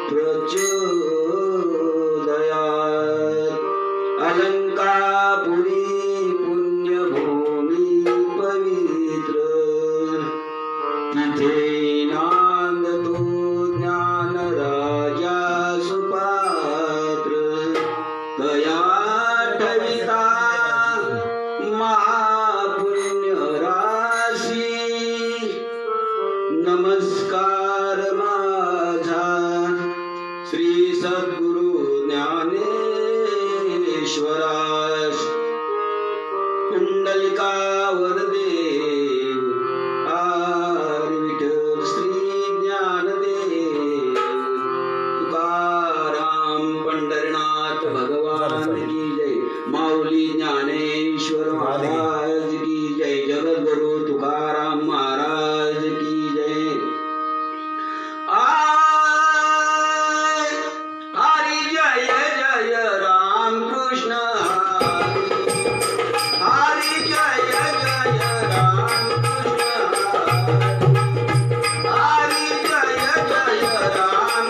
प्रचोदयात् अलंकापुरी पुण्यभूमी पवित्र तिथे नांदतो ज्ञान राजा सुपात्र तया ठविता महापुण्य राशी नमस्कार माझा श्री सद्गुरु ज्ञानेश्वरास कुंडलिकावर देव आर विठ्ठल श्री ज्ञानदेव तुकाराम पंढरनाथ भगवान की जय माऊली ज्ञानेश्वर महाराज की जय जगद्गुरु तुकाराम महाराज की जय हरि जय जय राम कृष्ण हरि जय जय राम कृष्ण हरि जय जय राम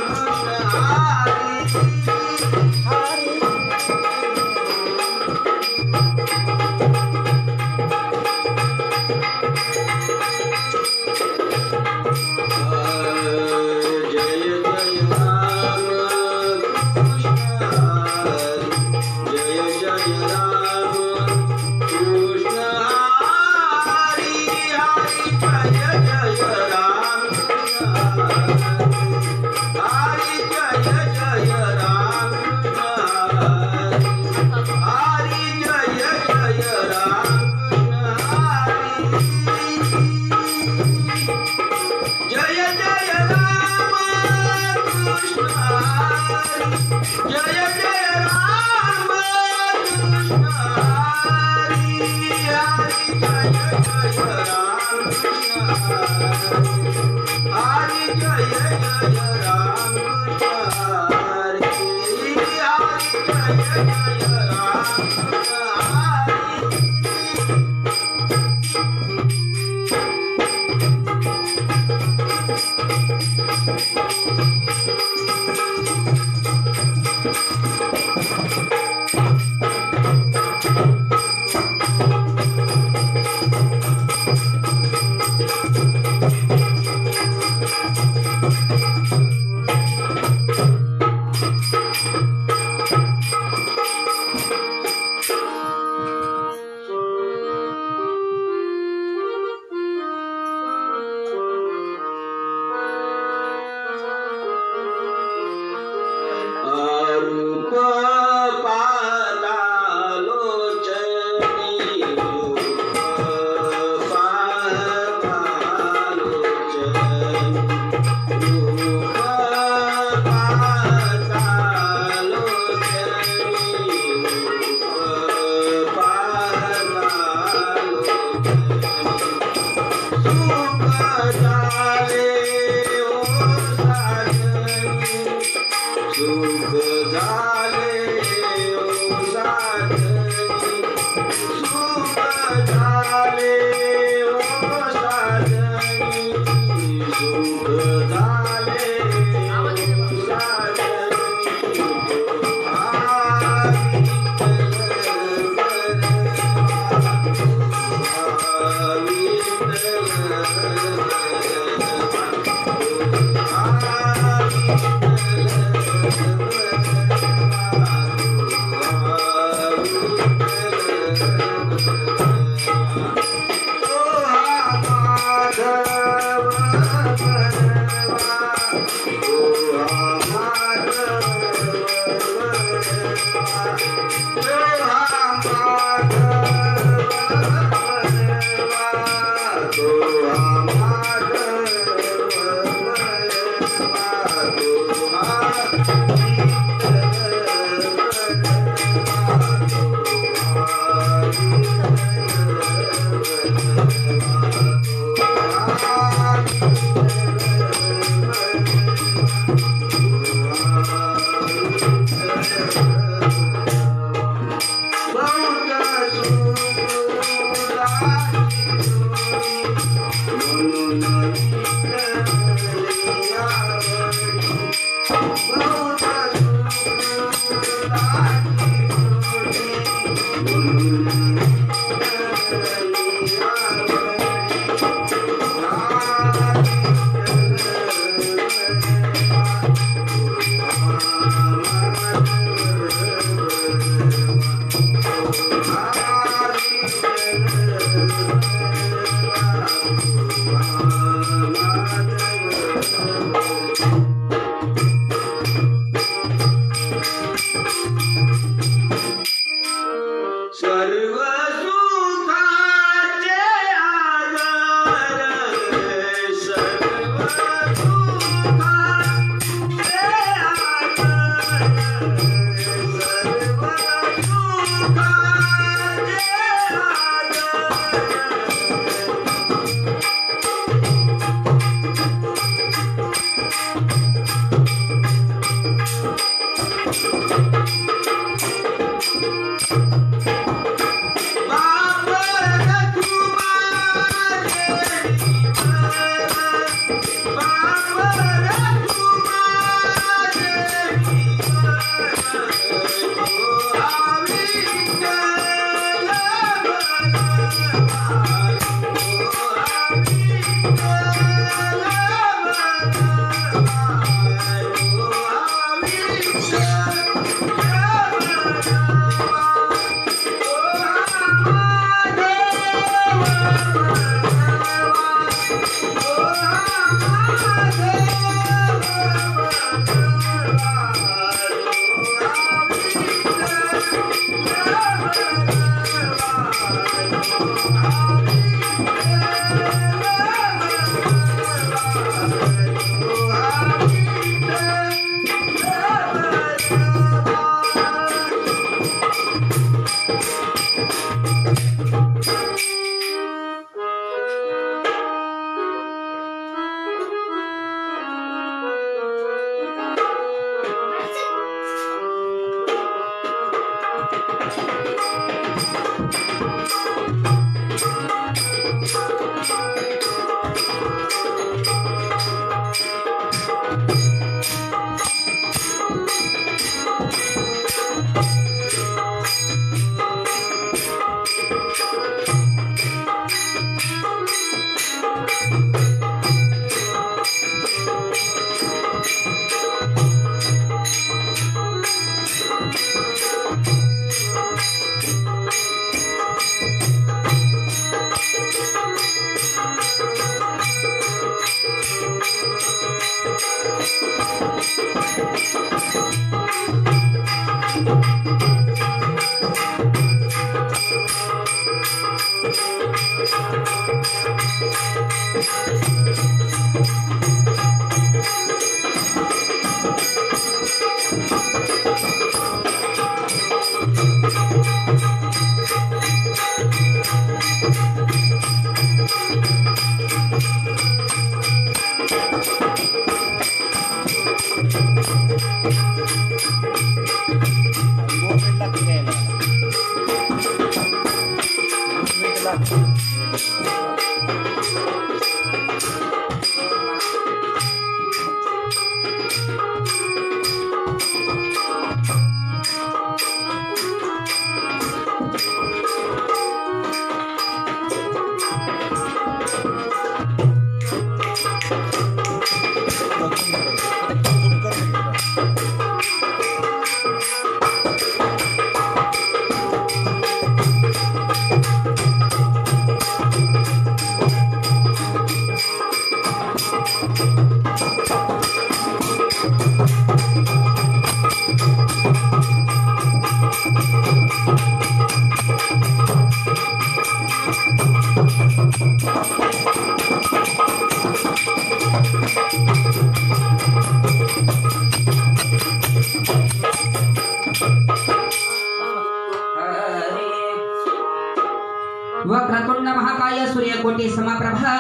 वक्रतुंड महाकाय सूर्यकोटि समप्रभा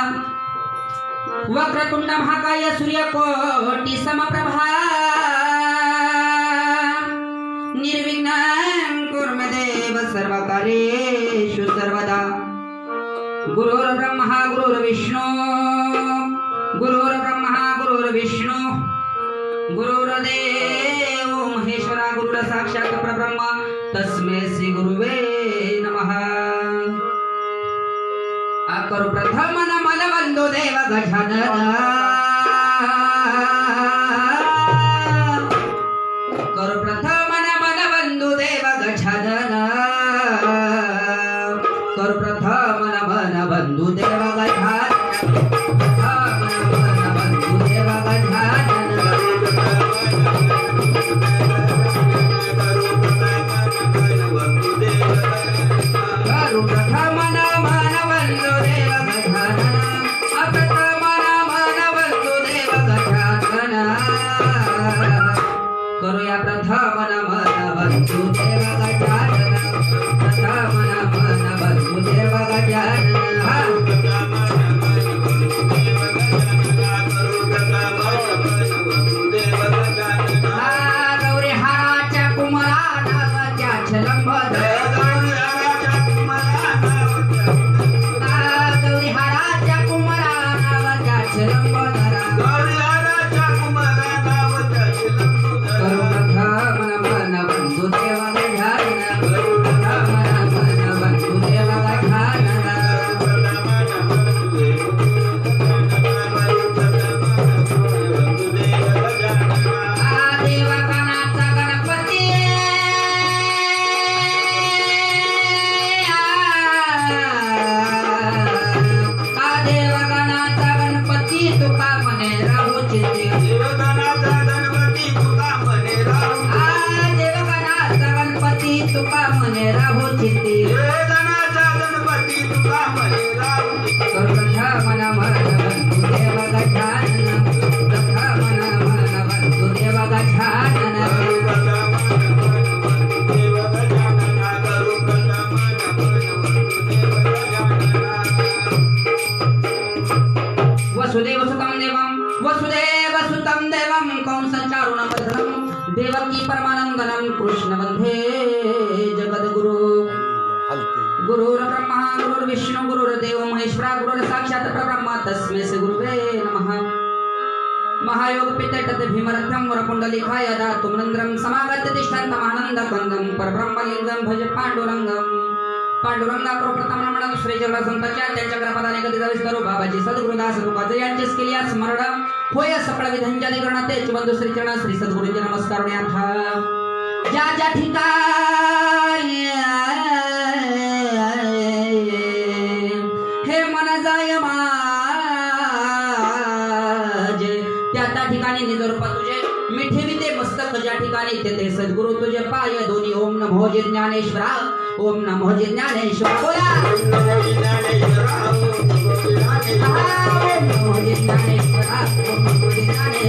वक्रतुंड महाकाय सूर्यकोटि समप्रभा निर्विघ्नं कुरु मे देव सर्वकार्येषु सर्वदा गुरुर्ब्रह्मा गुरुर्विष्णु गुरुर्ब्रह्मा गुरुर्विष्णु गुरुर्देव महेश्वरा गुरुर साक्षात परब्रह्म तस्मै श्री गुरुवे नमः करू प्रथम नमन वंदो देव गजानन करू प्रथम नमन वंदो देव गजानन करू प्रथम नमन वंदो देव गजानन प्रथम नमन वंदो देव गजानन करू प्रथम नमन वंदो देव गजानन अप्रथम नमन वंदो देव गजानन करूया प्रथम नमन वंदो देव गजानन प्रथम नमन वंदो देव गजानन गौरी हाराच्या कुमारा नावाच्या छलंबधर गौरी हाराच्या कुमारा नावाच्या छलंबधरा करू प्रथम नमन वंदो देव गजानन प्रथम नमन वंदो देव गजानन देवगणाचा गणपती देवगणाचा गणपती तुका म्हणे राहू चित्ते देवगणाचा गणपती तुका म्हणे राहू चित्ते करू प्रथम नमन वंदो देव गजानन प्रथम नमन वंदो देव गजानन वसुदेव सुतं देवं कंसचारुणमर्दनं देवकी परमानन्दनं कृष्ण वन्दे जगद्गुरु गुरुर्ब्रह्मा गुरुर्विष्णु गुरुर्देव महेश्वरा गुरुर् साक्षात् परब्रह्म तस्मै श्री गुरुवे नमः महायोग पितटत भीमरथं वरकुण्डलिकाय दातुमनन्द्रं समागत्य तिष्ठन्तमानन्दकन्दं परब्रह्मलिङ्गं भज पांडुरंगा प्रथम रमण श्री जगदसंताच्या चक्रपदाने कधी विस्तरू बाबाजी सद्गुरुदास रूपाचे यांचेच केल्या स्मरण होय सकळ विधांच्या निगरण तेच बंधू श्री चरण श्री सद्गुरूंचे नमस्कार ज्या ज्या ठिकाणी हे मन जाय माझे त्या त्या ठिकाणी निदर्प तुझे मी ठेविते मस्तक ज्या ठिकाणी तेथे सद्गुरु तुझे पाय दोन्ही ओम नमो ज्ञानेश्वरा ओम नमो ज्ञानेश्वरा बोला ओम नमो ज्ञानेश्वरा ओम नमो ज्ञानेश्वरा ओम नमो ज्ञानेश्वरा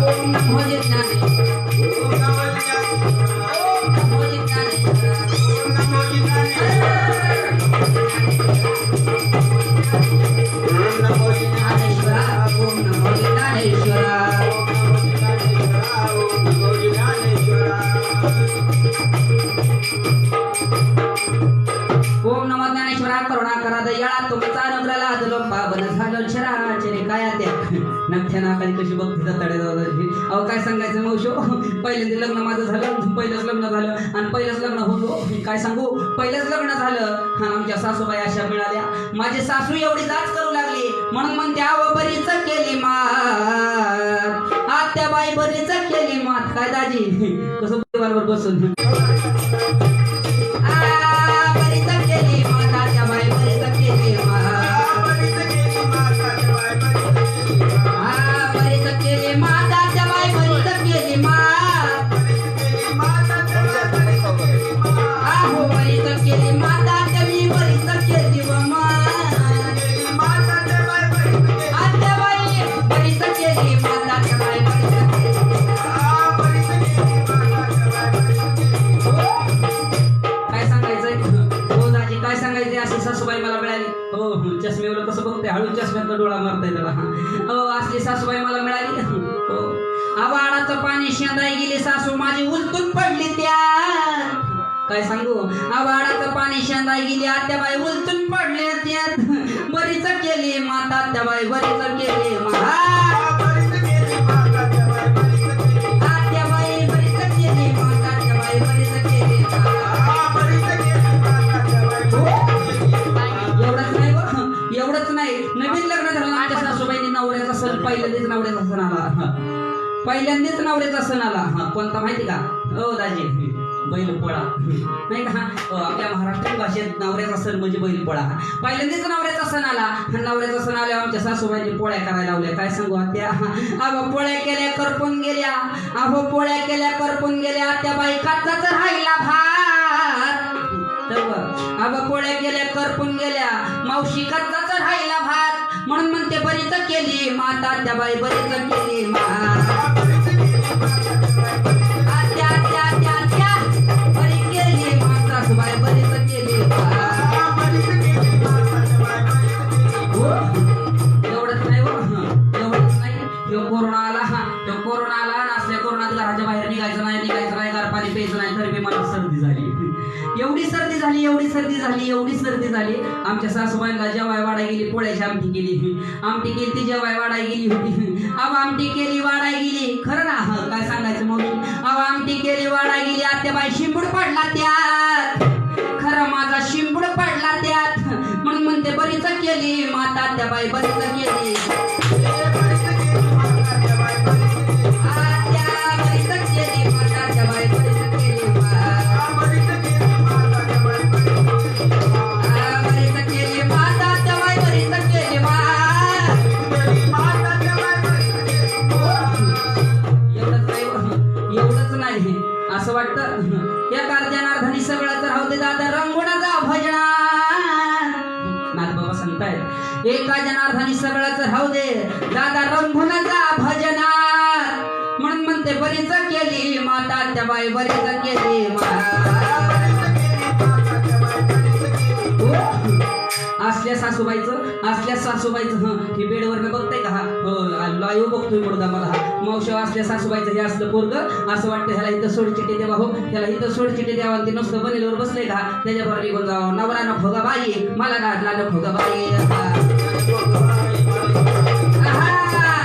ओम नमो ज्ञानेश्वरा ओम नमो ज्ञानेश्वरा ओम नमो ज्ञानेश्वरा ओम नमो ज्ञानेश्वरा ओम नमो ज्ञानेश्वरा करुणा करा दयाळा तुमचा अनुग्रह लादलो पावन झालो चराचरे काय त्या नख्या नाकाली कशी बघतीचा तडे अहो काय सांगायचं मौशो पहिल्यांदा लग्न माझं झालं पहिलंच लग्न झालं आणि पहिलंच लग्न होतो काय सांगू पहिलंच लग्न झालं आणि आमच्या सासूबाई अशा मिळाल्या माझी सासू एवढी जाच करू लागली म्हणून म्हणते आव बरीच केली मात आत्याबाई बरीच केली मात काय दाजी कसं परिवारवर बसून चष्म्यात डोळा मारताय त्याला असली सासूबाई मला मिळाली आवाडाचं पाणी शेंदाय गेली सासू माझी उलटून पडली त्या काय सांगू आवाडाचं पाणी शेंदाय गेली आत्याबाई उलटून पडले त्यात बरीच केली माता आत्याबाई बरीच केली आत्याबाई बरीच केली माता आत्याबाई बरीच केली एवढंच नाही बघ एवढंच नाही नवीन लग्न झालं आमच्या सासूबाईंनी नवऱ्याचा सण पहिल्यांदाच नवऱ्याचा सण आला पहिल्यांदाच नवऱ्याचा सण आला हा कोणता माहिती का ओ दाजी बैलपोळा नाही का आपल्या महाराष्ट्रीयन भाषेत नवऱ्याचा सण म्हणजे बैलपोळा पहिल्यांदाच नवऱ्याचा सण आला नवऱ्याचा सण आल्यावर आमच्या सासूबाईंनी पोळ्या करायला लावल्या काय सांगू आत्या अहो पोळ्या केल्या करपून गेल्या अहो पोळ्या केल्या करपून गेल्या त्या बाई काचाच राहिला भात अगं पोळ्या गेल्या करपून गेल्या मावशी कच्चाच राहिला भात म्हणून म्हणते बरीच केली माता त्या बाई बरीच केली आत्या आत्या आत्या आत्या बरी केली माता सुबाई बरीच केली एवढंच नाही एवढंच नाही कोरोना आला कोरोना आला असल्या कोरोनात घराच्या बाहेर निघायचं नाही गार पाणी प्यायचं नाही तरी मला सर्दी झाली एवढी सर्दी झाली आमच्या सासूबाईंना जेवाय वाढाय गेली पोळ्याची आमटी केली ती जेवाय वाढाय गेली होती अब आमटी केली वाढाय गेली खरं ना काय सांगायचं मग अब आमटी केली वाढाय गेली आत्याबाई शिंबूड पडला त्यात खरं माझा शिंबूड पडला त्यात म्हणून म्हणते बरीच केली माता आत्याबाई बरीच केली असं वाटतं या कार्यानार्थाने सगळं तर राहू दे दादा रंगुणाचा भजना नाथ बाबा सांगतायत एका जनार्दनी सगळंच राहू दे दादा रंगुणाचा भजना म्हणून म्हणते बरीच केली माता त्या बाई बरीच केली असल्या सासूबाईचं हे बेडवर बघताय का लाईव्ह बघतोय मुलगा मला मावशी असल्या सासूबाईचं हे असलं पोरग असं वाटतं ह्याला इथं सोडचिटी द्यावा हो ह्याला इथं सोडचिटी द्यावा ते नुसतं बनेलवर बसले का त्याच्याबरोबर निघून जावं नवरा न भोगा बाई मला गाजला न भोगा बाई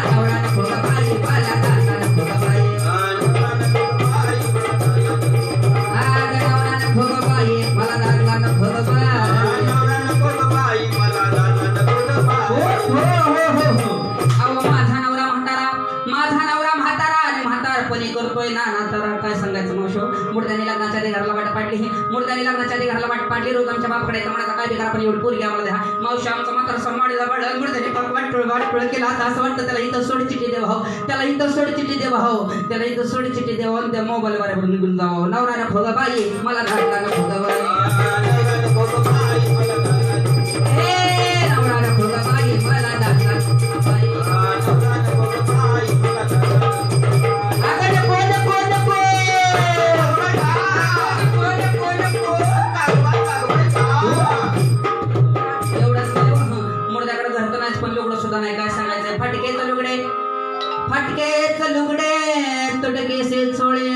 नवरा न भोगा बाई मला गाजला न भोगा बाई नवरा न भोगा बाई मला गाजला न भोगा बाई करतोय ना तर काय सांगायचं मावशो मुर्द्याने लग्नाच्या आधी घराला वाट पाडली मुर्द्याने लग्नाच्या आधी घराला वाट पाडली रोज आमच्या बापकडे म्हणायचा काय बिकार आपण एवढी पोरगी आम्हाला द्या मावशी आमचा मात्र सन्माडीला पडलं मुर्द्याने वाटोळ केला असं वाटतं त्याला इथं सोड चिठ्ठी देवा हो त्याला इथं सोड चिठ्ठी देवा हो त्याला इथं सोड चिठ्ठी देवा त्या मोबाईल वाऱ्यावर निघून जावं नवरा भोगा बाई मला घातला न भोगा बाई नवरा भोगा बाई मला घातला बाई फटकेच लुगडे तुटकेसे चोळे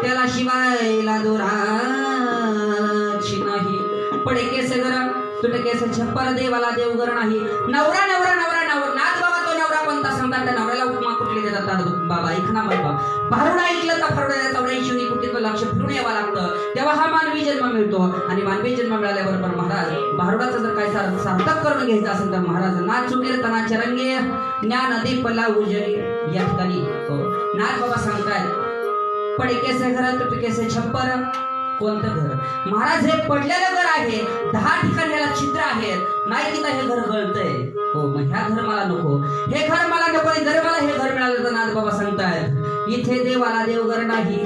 त्याला शिवायला दोराची नाही पडकेसे घर तुटकेसे छप्पर देवाला देवघर नाही नवरा नवरा नवरा नवरा नाच बाबा तो नवरा कोणता सांगतात त्या नवऱ्याला उपमा कुठली देतात बाबा ऐक ना बाबा भारुडा ऐकलं तर भारुडा चौड्या शिवणी कुठे लक्ष फिरून यावं लागतं तेव्हा हा मानवी जन्म मिळतो आणि मानवी जन्म मिळाल्याबरोबर महाराज भारुडाचं जर काही सार्थक करून घ्यायचं असेल तर महाराज नाच कीर्तनाचे रंगे ज्ञान दीप लावूजरी या ठिकाणी नाथ बाबा सांगतायत पडकेसे घर तुटकेसे छप्पर कोणतं घर महाराज हे पडलेलं घर आहे 10 ठिकाणी याला छिद्र आहेत नाही तिथं हे घर गळतंय हो मग ह्या घर मला नको हे घर मला नको जर मला हे घर मिळालं तर नाथ बाबा सांगतायत इथे देवाला देवघर नाही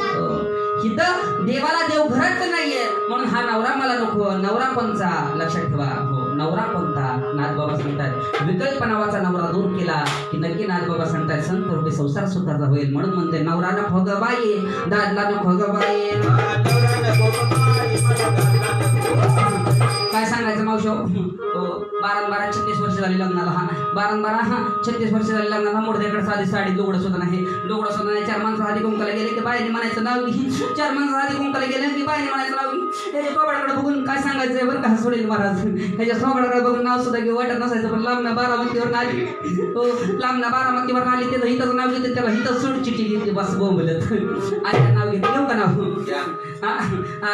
इथं देवाला देवघरच नाहीये म्हणून हा नवरा मला नको नवरा कोणचा लक्षात ठेवा हो नवरा कोणता नाथ बाबा सांगतात विकल्प नावाचा नवरा दूर केला की नक्की नाथ बाबा सांगतात संत रुपये संसार सुखाचा होईल म्हणून म्हणते नवरा न भोग बाई दादला न भोग बाई काय सांगायचं मावशो 12-12 36 वर्ष झाली लग्नाला. 36 वर्ष झाली लग्नाला. मोडद्याकडे साधी साडी लुगडं सुद्धा नाही. लुगडं सुद्धा नाही. 4 माणसं आधी कुंकाला गेले की बाईने म्हणायचं नाव घे. 4 माणसं आधी कुंकाला गेले की बाईने म्हणायचं नाव घे. त्याच्या सोबडाकडे बघून काय सांगायचं बरं का सोडेल महाराज. त्याच्या सोबडाकडे बघून नाव सुद्धा घेऊ वाटत नसायचं. पण लांबना बारामतीवर आली. लांबना बारामतीवर आली. तिथं हिथंच नाव घेते. त्याला हिथं सोड चिठ्ठी घेतली बस बोंबलत. आणि नाव घेते. घेऊ का नाव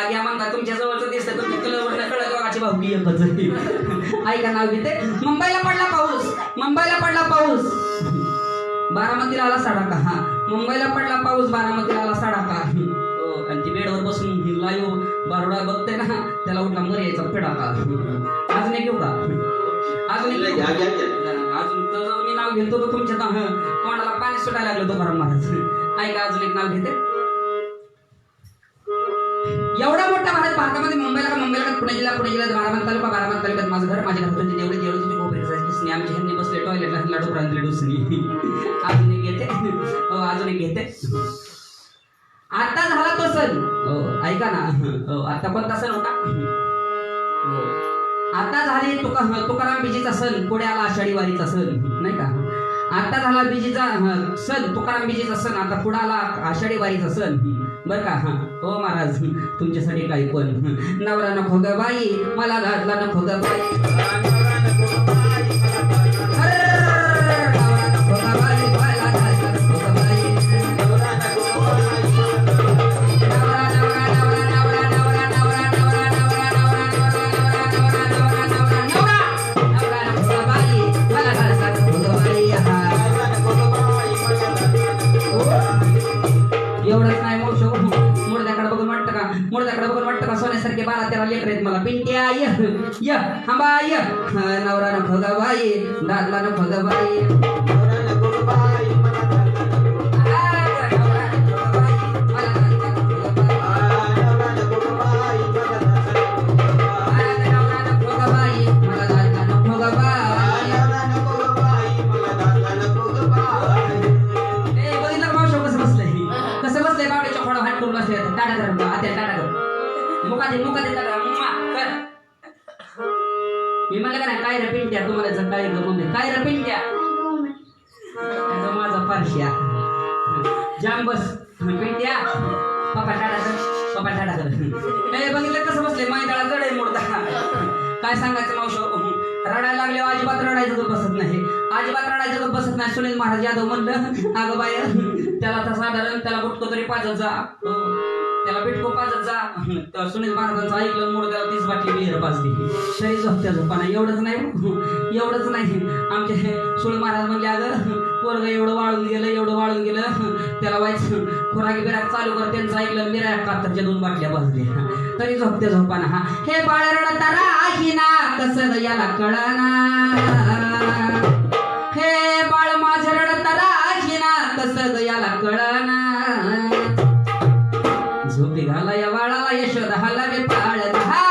घ्या म्हणता. तुमच्या जवळचं दिसतं. तुमच्या कलरवर कळत बघाची भावकी एकच. ऐका नाव घेते. मुंबईला पडला पाऊस. मुंबईला पडला पाऊस. बारामतीला आला सडाका. मुंबईला पडला पाऊस. बारामतीला आला सडाका. आणि ती बेडवर बसून लाईव्ह बारोडा बघते ना. त्याला उठला मर्यायचा फेडाका. अजून एक घेऊ का? अजून अजून मी नाव घेतो तो तुमच्या तोंडाला पाणी सुटायला लागलं तुकाराम महाराज. ऐका अजून एक नाव घेते. एवढा मोठा भारतामध्ये मुंबईला का पुणे जिल्ह्यात बारामती तालुक्यात माझं घर. माझ्या घरातून जेवढे तुझी कोपरी दिसणे. आमच्या ह्यांनी बसले टॉयलेटला डोकरा दिले डुसणी. अजून एक घेते. अजून एक घेते. आता झाला तो सण. ऐका ना. आता कोणता सण होता? आता झाली तुकाराम बीजीचा सण. पुढे आला आषाढी वारीचा सण नाही का. आता झाला बीजीचा सण. तुकाराम बीजीचा सण. आता पुढे आला आषाढी वारीचा सण बर का. हो महाराज तुमच्यासाठी काही पण. नवरा नको ग बाई मला घातला नको ग बाई. सोन्यासारखे 12-13 लेकर आहेत मला. पिंट्या य हांबा य. नवरा नको ग बाई दादला नको ग बाई. मी म्हणलं का नाही काय रे पिंट्या. तुम्हाला काय मम्मी काय रे पिंट्या. माझा पारश्या जाम बस पिंट्या. पप्पा टाटा कर. पप्पा टाटा कर. बघितलं कसं बसले. मैदाळा जड आहे मोडता. काय सांगायचं मावशो. रडायला लागल्यावर अजिबात रडायचं तर बसत नाही. अजिबात रडायचं तर बसत नाही. सुनील महाराज यादव म्हणलं अगं बाय त्याला आता साधारण त्याला बुटको तरी पाजत जा. त्याला बिटको पाजत जा. सुनील महाराजांचं ऐकलं मोड त्याला 30 बाटली बियर पाजली. तरी झोपत्या झोपाना. एवढंच नाही आमचे सुनील महाराज म्हणले अगं पोरग एवढं वाळून गेलं त्याला व्हायचं खुराकी बिराक चालू कर. त्यांचं ऐकलं मिरा 71च्या 2 बाटल्या पाजल्या. तरी झोपत्या झोपाना. हे बाळ रडता राहिना कसं याला कळना. हे बाळ माझं रडता राहिना कसं याला कळना. झोपी घाला या बाळाला यशोदा हाला रे पाळना.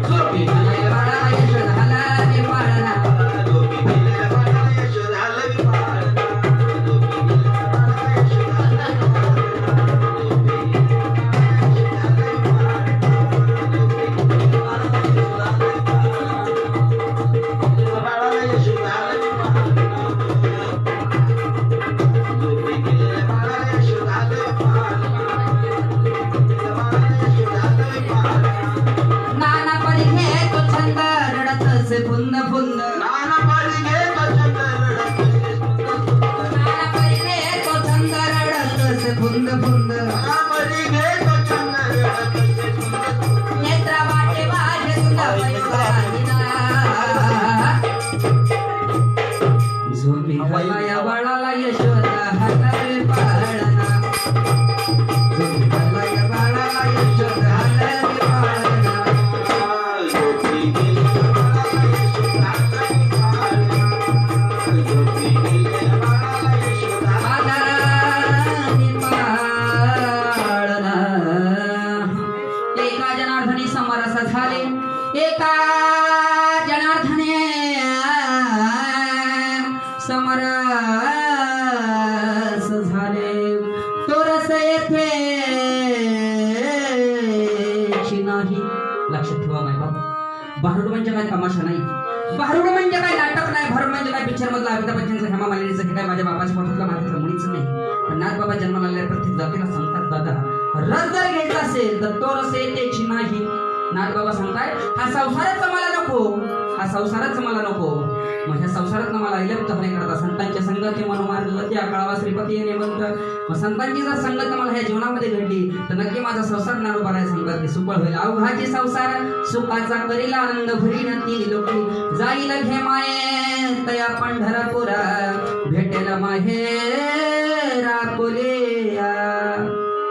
झोपी घाला या बाळाला यशोदा हाला रे पाळना. समरस झाले तो रस येथे नाही. लक्षात ठेवा माय बाप. भारुड म्हणजे नाही तमाशा नाही. भारुड म्हणजे काय नाटक नाही, भारुड म्हणजे काय पिक्चर मधला अमिताभ बच्चनचं, हेमा मालिनीचं, हे काय माझ्या बापाच्या पोटातलं मातीतलं मुळीच नाही. पण नाथबाबा जन्माला आलेल्या प्रत्येक जातीला सांगतात, दादा रस जर घ्यायचा असेल तर तो रस येतेची नाही. नाथबाबा सांगताय, हा संसारच मला नको, हा संसारच मला नको. मग ह्या संसारात मला इलप्त होणे करता संतांच्या संगती मनोमार्ग त्या काळावा श्रीपती येणे म्हणतं. मग संतांची जर संगत मला ह्या जीवनामध्ये घडली तर नक्की माझा संसार ज्ञानोबा राय संगत सुफळ होईल. अवघाची संसार सुखाचा करील आनंद भरीन ती लोकी, जाईल घे माये तया पंढरपुरा, भेटेल माहेरा पुलिया.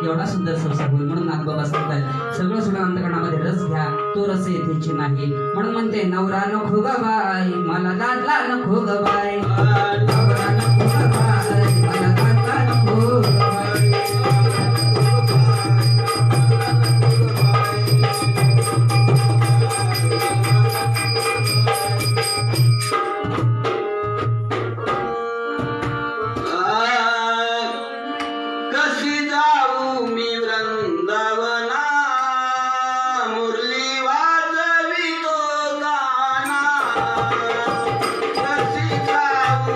एवढा सुंदर संसार होईल. म्हणून नाथबाबा सांगतात, सगळं सोडून अंतकरणामध्ये रस घ्या, तो रस येथेची नाही. म्हणून म्हणते, नवरा नको ग बाय मला दादला नको ग बाय, नवरा नको ग बाय मला दादला नको ग बाय. कशी जाऊ मी वृंदावना, मुरली वाजवितो गाना. कशी जाऊ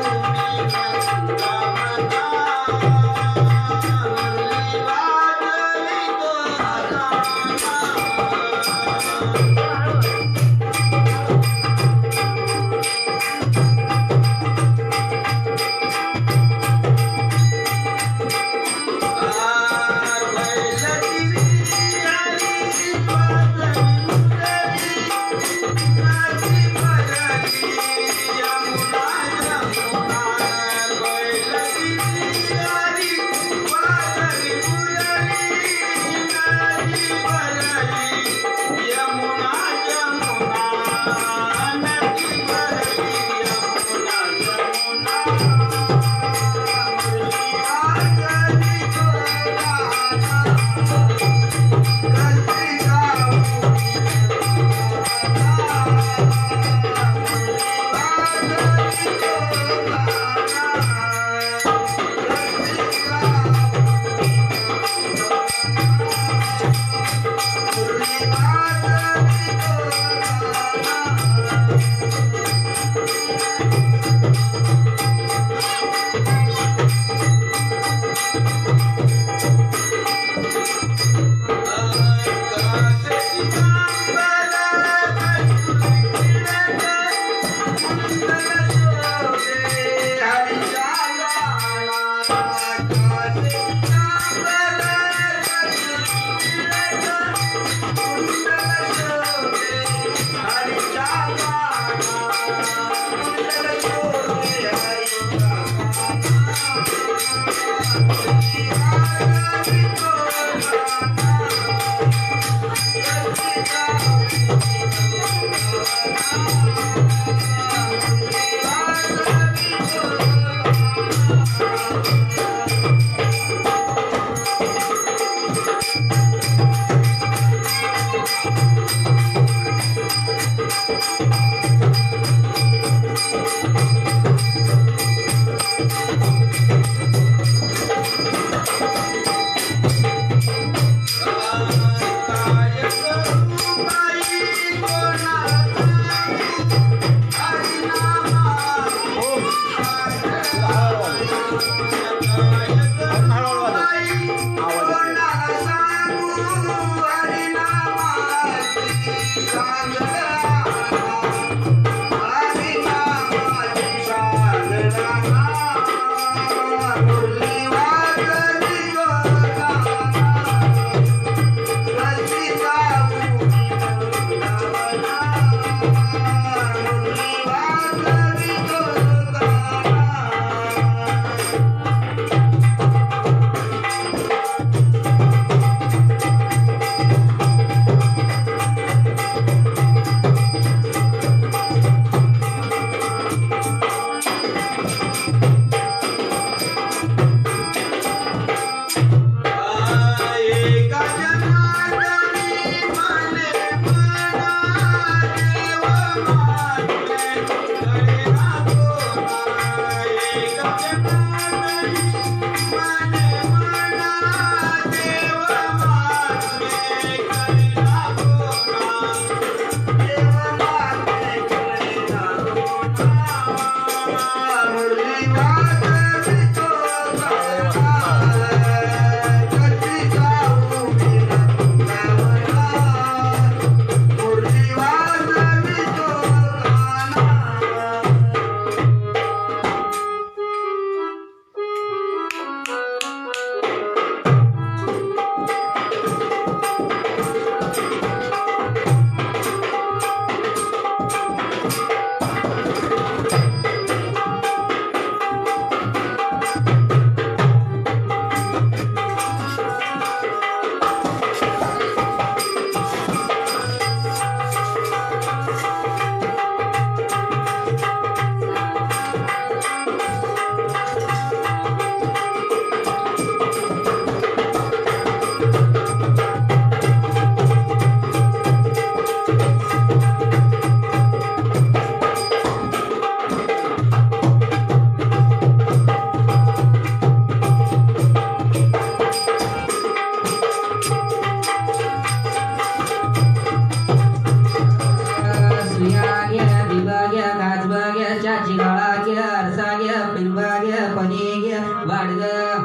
कोणी गे वाढ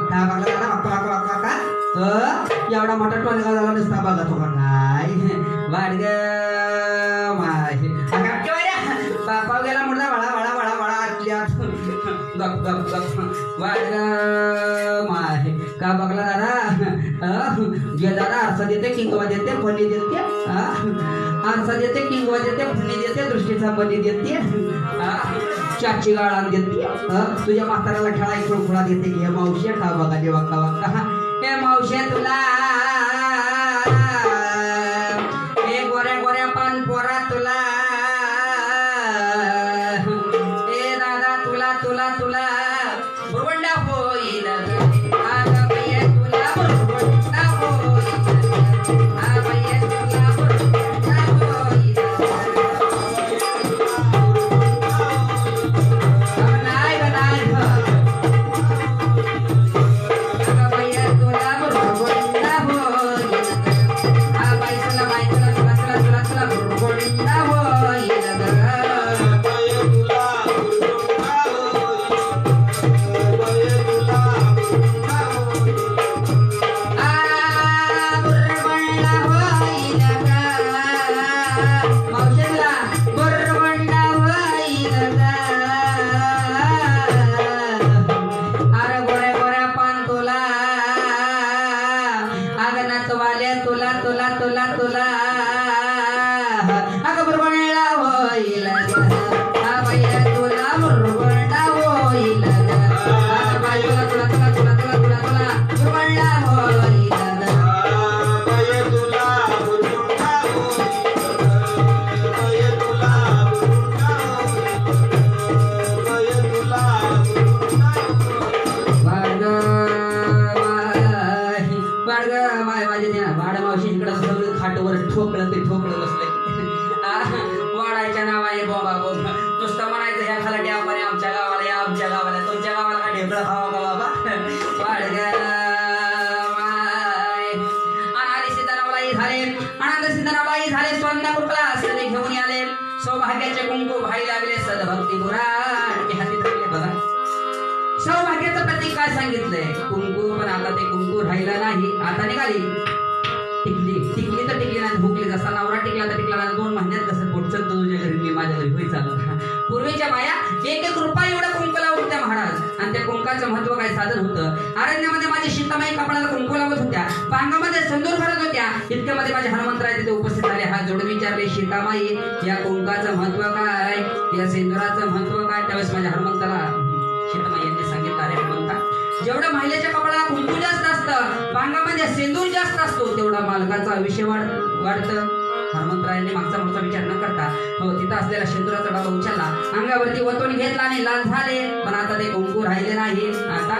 का बघा एवढा मोठा टोलगा झाला नसता बघा तो काय वाढ बापा गेला मुडदा वळा वळा वळा वळा आतल्यात गप गप गप वाढ माय का बघला दादा जे दादा आरसा देते किंगवा देते फणी देते आरसा देते किंगवा देते फणी देते दृष्टीचा बली देते चाची गाळान देते तुझ्या म्हाताऱ्याला खेळा खुळखुळा देते की हे मावशी खा बघा देवा का बघा हे मावशी तुला हे गोऱ्या गोऱ्या पान पोरा तुला हे दादा तुला तुला तुला बुरवंडा होईल आगा बाई तुला बुरवंडा होईल आ बाई तुला बुरवंडा होईल नाही नाही आगा बाई तुला बुरवंडा होईल आ बाई तुला बाई तुला तुला तुला तुला तुला बुरवंडा होईल तुला तुला तुला तुला अगं बुरबंडा होईल बाई तुला बुरबंडा होईल बाई तुला तुला तुला तुला तुला तुला तुला बुरबंडा होईल खाटवर ठोकलं ते ठोकलं बसलं वाडायच्या नावाने बोबा बोब नुसतं म्हणायचं ह्या खाला आम्हाला आमच्या गावाला या आमच्या गावाला तुमच्या गावाला का ढेकळं खावा का बाबा वाढ अनादी सीतारामलाही झाले अनाथ सीतारामलाही झाले स्वर्ण कुटला असले घेऊन आले सौभाग्याचे कुंकू भाई लागले सदभक्ती बुराट हाती धरले बघा सौभाग्याचं प्रतीक काय सांगितलंय कुंकू पण आता ते कुंकू राहिला नाही आता निघाली टिकली टिकली तर टिकली नाही भुकली जसा नवरा टिकला तर टिकला नाही 2 महिन्यात कसं पोटचं तुझ्या घरी मी माझ्या घरी होई चालत पूर्वीच्या बाया 1-1 रुपया एवढं कुंकू लावत होत्या महाराज आणि त्या कुंकाचं महत्व काय साधन होतं अरण्यामध्ये माझी सीतामाई कपाळाला कुंकू लावत होत्या बांगामध्ये संदूर भरत होत्या इतक्यामध्ये माझे हनुमंतराय तिथे उपस्थित झाले हात जोडून विचारले सीतामाई या कुंकाचं महत्व काय या सिंदुराचं महत्व काय त्यावेळेस माझ्या हनुमंताला सीतामाई यांनी सांगितलं अरे हनुमंता जेवढं महिलेच्या कपाळाला कुंकू जास्त असतं बांगामध्ये सेंदूर जास्त असतो तेवढा मालकाचा आयुष्य वाढतं हनुमंतरायांनी मागचा पुढचा विचार न करता हो तिथं असलेला शेंदुराचा डबा उचलला अंगावरती वतून घेतला आणि लाल झाले पण आता ते कुंकू राहिले नाही आता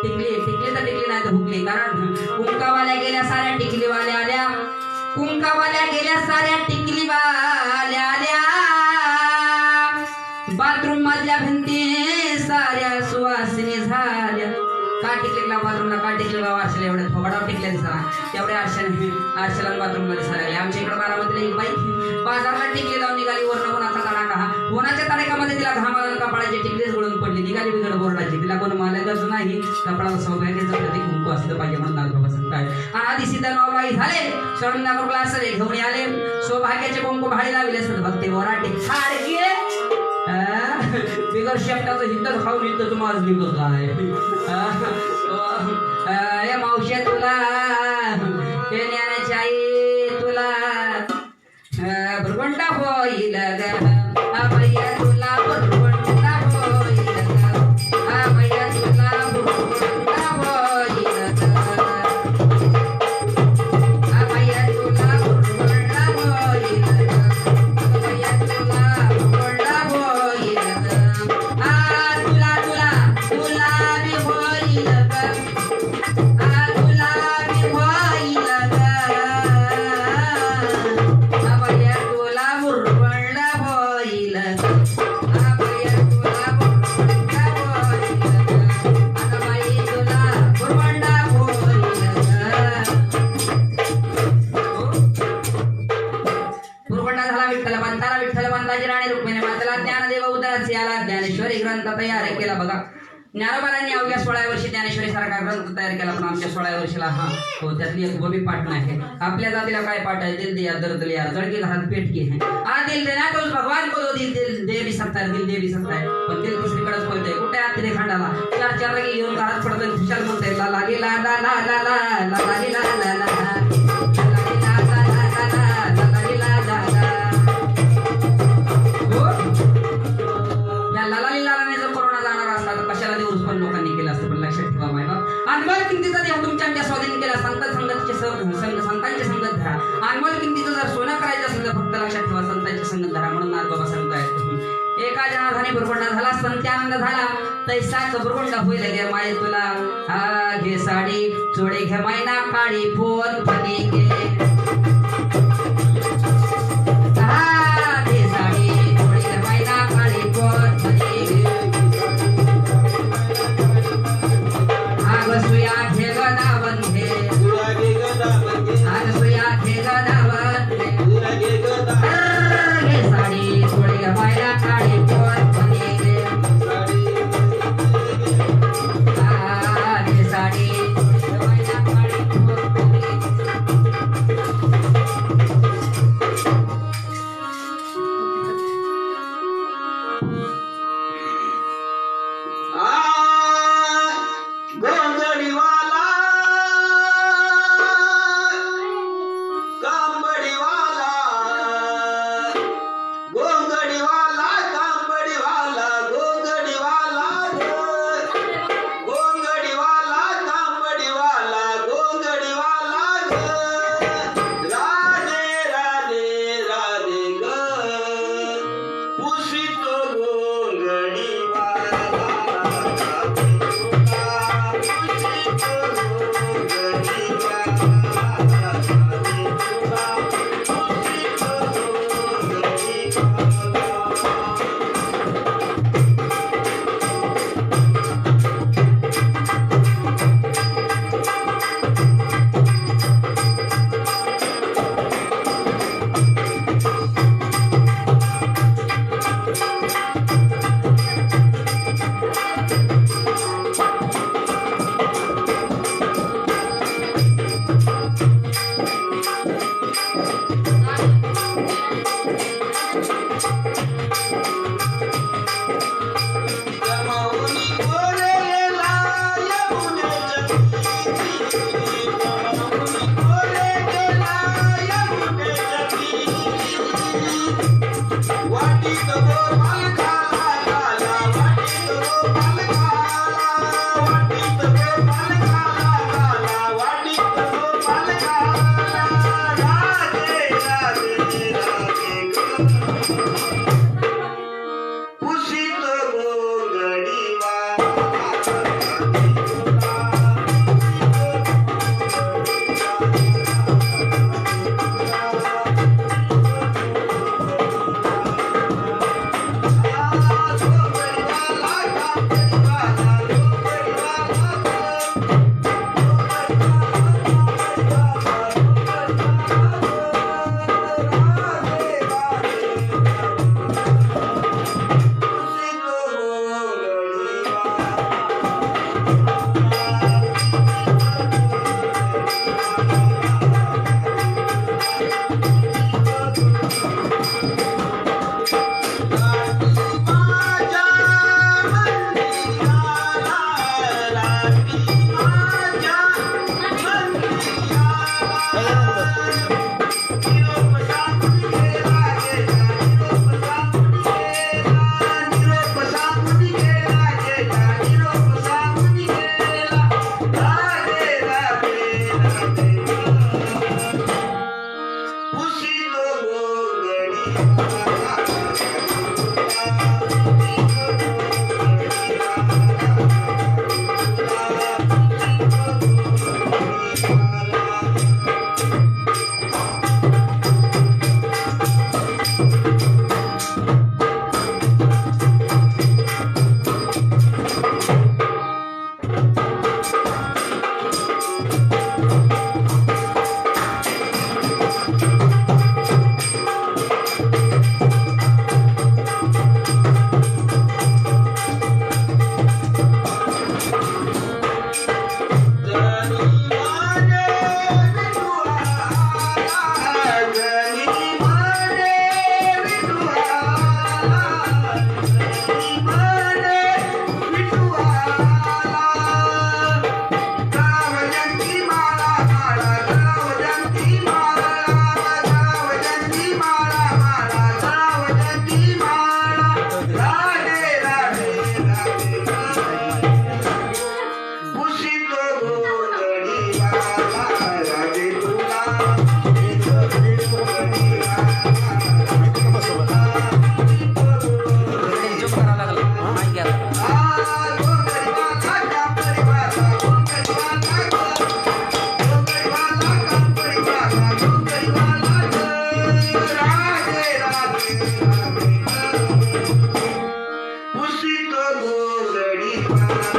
टिकली तर टिकली नाही तर भुकली कारण कुंकावाल्या गेल्या साऱ्या टिकलीवाल्या आल्या कुंकावाल्या गेल्या साऱ्या टिकलीवाल्या आल्या बाथरूम मधल्या भिंती साऱ्या सुवासिनी झाल्या का टिकलेला बाथरूमला का टिकलेला आरशाला एवढ्या थोबाडावर टिकल्या दिसला तेवढ्या आरशाला बाथरूमला दिसायला आमच्या इकडे बारामतीला एक बाई बाजारला टिकली लावून निघाली वर्ण कोणाचा तडाखा कोणाच्या तडाख्यामध्ये तिला घामाला कपाळाची टिकलीच गळून पडली निघाली बिघड बोर्डाची तिला कोण मालकच नाही कपाळाला सौभाग्याचं प्रतीक कुंकू असलं पाहिजे म्हणून नागबाबा सांगताय आधी सीतारामबाई झाले स्वयंनागरला असले घेऊन आले सौभाग्याचे कुंकू भाडी लावले सदभक्ती वराटे सारखी बिगर शेपटाचं हिंदच खाऊन इथं तुम्हाला निघत आहे मावशी तुला हे ज्ञानाची आई तुला बुरबंडा होईल भैया तुला बुरबंडा होईल भैया तुला बुरबंडा होईल भैया तुला बुरबंडा होईल भैया तुला बुरबंडा होईल तुला तुला तुला बी होईल तुला बी ज्ञानोबारांनी अवघ्या 16 वर्षी ज्ञानेश्वरी सारखा ग्रंथ तयार केला, पण आमच्या 16 वर्षाला हो त्यातली एक बबी पाठ नाही. आपल्या जातीला काय पाठ आहे? दिल दिया दर्द लिया जड़के घरात पेट की है दिल देना तो उस भगवान को दो, दिल दे भी सकता है, दिल दे भी सकता है, पण दिल दुसरीकडेच पळतंय. कुठे आत ते खंडाला 4 रगे घेऊन घरात पडतोय. खुशाल म्हणतोय ला लागे ला ला ला ला ला ला लागे ला ला ला अनमोल किमतीचा देव तुमच्या स्वाधीन केला. संतांची संगत धरा. अनमोल किमतीचं जर सोनं करायचं असेल तर फक्त लक्षात ठेवा संतांची संगत धरा. म्हणून नागबाबा सांगतायत एका जनाधाने बुरगुंडा झाला संत आनंद झाला तैसाच बुरगुंडा होईल गे माय तुला घे साडी चोळे घे मैना काळी पोत फणी घे घे साडी चोळे घे मैना काळी पोत फणी घे सुया घे गदावन घे सुया घे गदावन घे साडी थोडी मैना काळी पोत फणी घे घे साडी मैना काळी पोत फणी गोंगडीवाला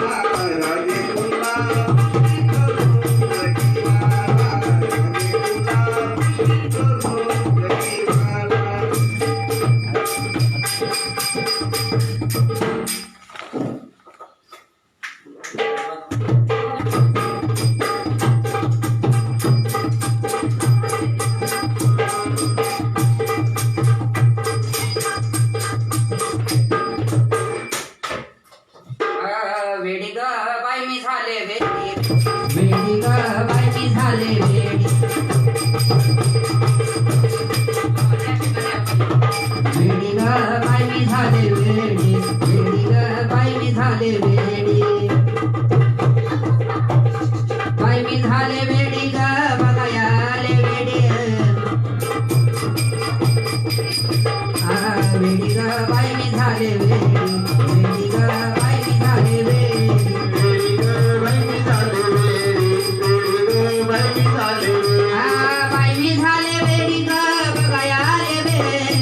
रागे तुला वेडी ग बाई मी झाले वेडी वेडी ग बाई मी झाले वेडी वेडी ग बाई मी झाले वेडी वेडी ग बाई मी झाले वेडी बाई मी झाले वेडी ग बघायाले वेडी वेडी ग बाई मी झाले वेडी वेडी ग बाई मी झाले वेडी बाई मी झाले वेडी ग बघायाले वेडी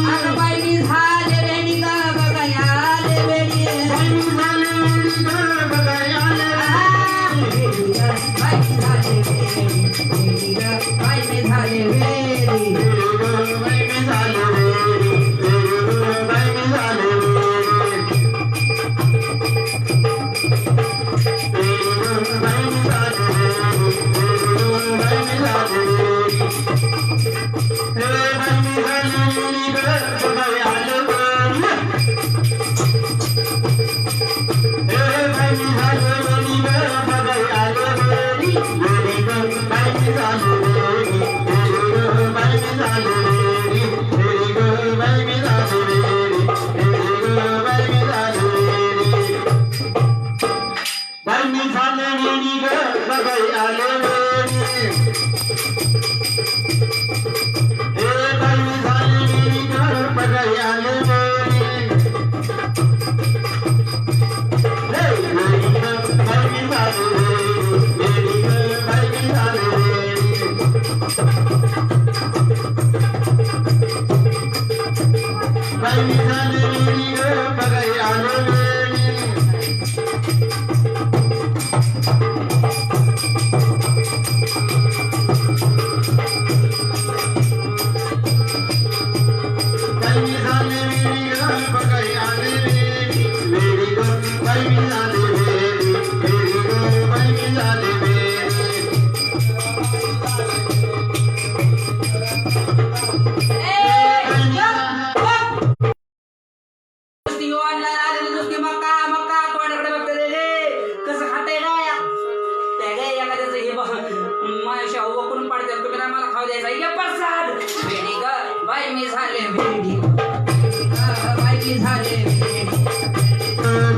अगं बाई मी झाले वेडी ग बघायाले वेडी वेडी ग बाई मी झाले वेडी वेडी ग बाई मी झाले वेडी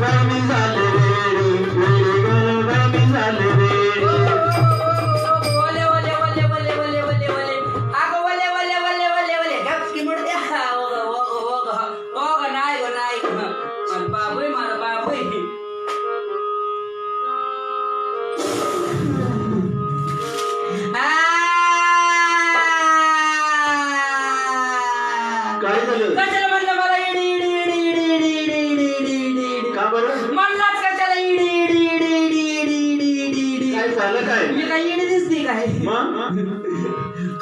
बाई मी झाले वेडी बाई मी झाले ओले ओले ओले ओले ओले ओले ओले अगं ओले ओले ओले ओले ओले गपकी मुडते ओग नाही गो नाही बाबूय मला बाबूय काय झालं? कशाला म्हणलं मला इडी इडी इडी इडी इडी इडी इडी इडी इडी का बरं? म्हणलाच कशाला इडी इडी इडी इडी इडी इडी इडी इडी काय झालं काय? मी काय इडी दिसती काय मग?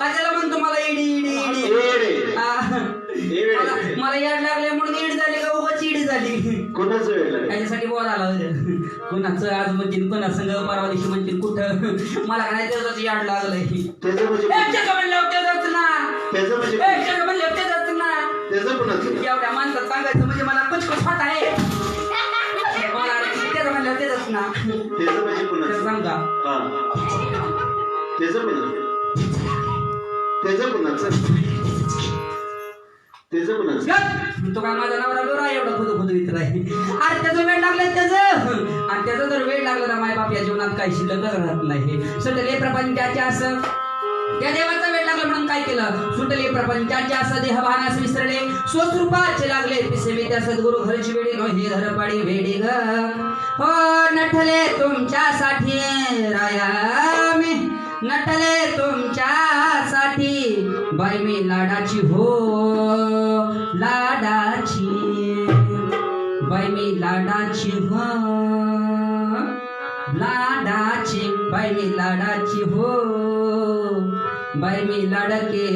कशाला म्हणतो मला इडी इडी इडी येडे. आ, येडे. मला याड लागले म्हणून इडी झाली का उगाच इडी झाली कोणाचं वेळ लागला? त्याच्यासाठी बोल आला होतं कोणाचं आज म्हणतील कोणा संग परवा दिवशी म्हणतील कुठं मला काय नाही त्याचं याड लागलंय त्याचं म्हणजे एकट्याचं म्हणलं होतं त्याच ना त्याचं म्हणजे एकट्याचं म्हणलं होतं त्याच ना त्याचं कोणाचं? एवढ्या माणसात सांगायचं म्हणजे मला कुछ होत आहे मला त्याचं म्हणलं होतं त्याच ना त्याचं म्हणजे त्याचं कोणाचं? सांगा हा. त्याचं कोणाचं? त्याचं कोणाचं? त्याचं कोणाचं? तो काय माझा नवरा गोरा एवढं खुद खुद विचार आहे अरे त्याचं वेळ लागलं त्याचं आणि त्याचा जर वेळ लागला ना माय बाप या जीवनात काही शिल्लकच राहत नाही सुटले प्रपंचाचे असं त्या देवाचा वेळ लागला म्हणून काय केलं सुटले प्रपंचाचे असं देहभानास विसरले स्वस्वरूपाचे लागले पिसेमी त्या सद्गुरु घरची वेळी नो हे धरपाडी वेडी ग हो नठले तुमच्यासाठी राया मी नटले तुमच्यासाठी बाई मी लाडाची हो लाडाची बाई मी लाडाची हो लाडाची बाई मी लाडाची हो बाई मी लाडके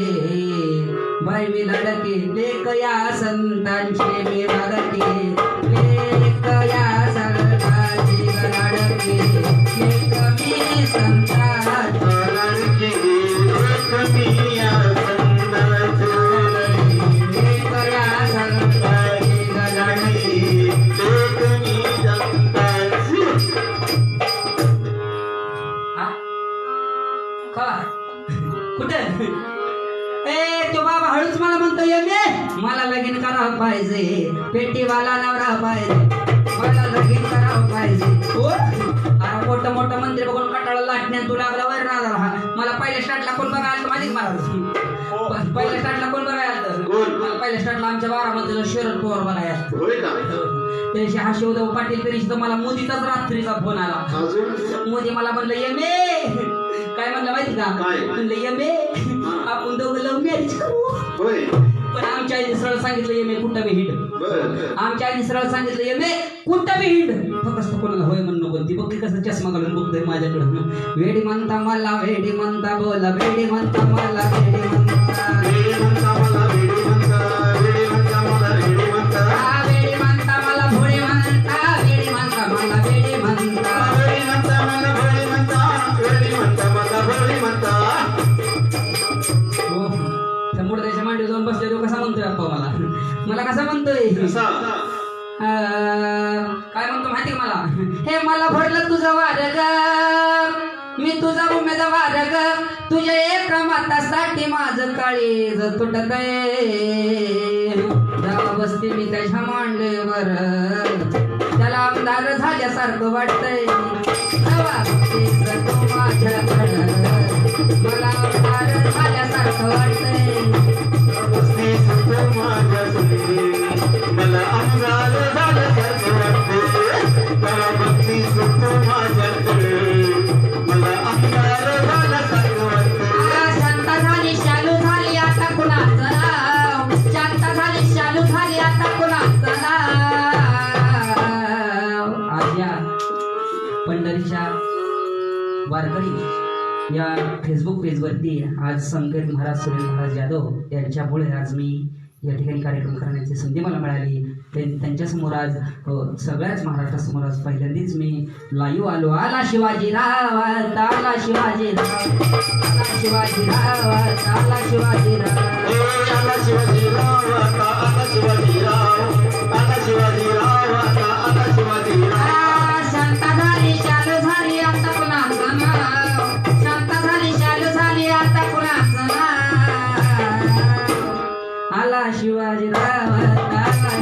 बाई मी लाडके लेक या संतांचे मी लाडके लेक या संतांचे लाडके लेक मी संतांचे लाडकी लेक मी या संतांचे लेक या संतांचे लाडके लेक मी संतांचे. कुठे ए तो बाबा हळूच मला म्हणतो ये मला लगीन करावं पाहिजे पेटीवाला नवरा पाहिजे मला लगीन करावं पाहिजे हो अरे मोठं मोठं मंदिर बघून कटाळा लाटण्यात तू लागला वर ना झाला मला पहिल्या स्टार्टला कोण बघायला आलं माहिती मला पहिल्या स्टार्टला कोण बघायला आलं मला पहिल्या स्टार्टला आमच्या बारामतीला शरद पवार बघायला होय का? त्याशी हा शिवदेव पाटील तरी तर मला मोदीचाच रात्रीचा फोन आला अजून मोदी मला म्हणलं ये मे काय म्हणलं माहिती का काय? म्हणलं ये मे आपण दोघं लव्ह मॅरेज करू होय पण आमच्या आईने सरळ सांगितलं ये मे कुठं बी हिंड बर आमच्या आईने सरळ सांगितलं ये मे कुठं बी हिंड फक्त कोणाला होय म्हणून नको ती बघ कसं चष्मा घालून बघतोय माझ्याकडं वेडी म्हणता मला वेडी म्हणता बोला वेडी म्हणता मला वेडी म्हणता वेडी म्हणता मला वेडी म्हणता वेडी म्हणता मला वेडी म्हणता हा, वेडी म्हणता मला भोळी म्हणता वेडी म्हणता मला वेडी म्हणता वेडी म्हणता मला वेडी म्हणता वेडी म्हणता मला वेडी म्हणता. हो समोर त्याच्या मांडी जाऊन बसले तो कसा म्हणतोय अप्पा मला कसा म्हणतोय कसा? काय म्हणतो माहिती का मला हे मला भरलं तुझं वार ग मी तुझा उमेदवार ग तुझ्या एका मातासाठी माझं काळीज तुटत जावा बसते मी त्याच्या मांडीवर त्याला आमदार झाल्यासारखं वाटतंय जावा बसते तू माझ्याकडं मला आमदार झाल्यासारखं वाटतंय बसतीस तू माझ्याकडे मला अंगार झाल्यासारखं वाटते मला बसतीस तू माझ्याकडे मला अंगार झाल्यासारखं वाटते. शांता झाली शालू झाली आता कुणाचं नाव शांता झाली शालू झाली आता कुणाचं नाव आज या पंढरीच्या वारकरी या फेसबुक पेजवरती आज संकेत महाराज सुरेश महाराज यादव यांच्यामुळे आज मी या ठिकाणी कार्यक्रम करण्याची संधी मला मिळाली त्यांच्यासमोर आज सगळ्याच महाराष्ट्रासमोर आज पहिल्यांदाच मी लाईव्ह आलो आला शिवाजीराव आला शिवाजीराव आला शिवाजीराव आला शिवाजीराव आला शिवाजीराव आता आला शिवाजीराव आला शिवाजीराव आता आला शिवाजीराव. शांता झाली शालू झाली आता कुणाचं नाव शांता झाली शालू झाली आता कुणाचं नाव आला शिवाजीराव आला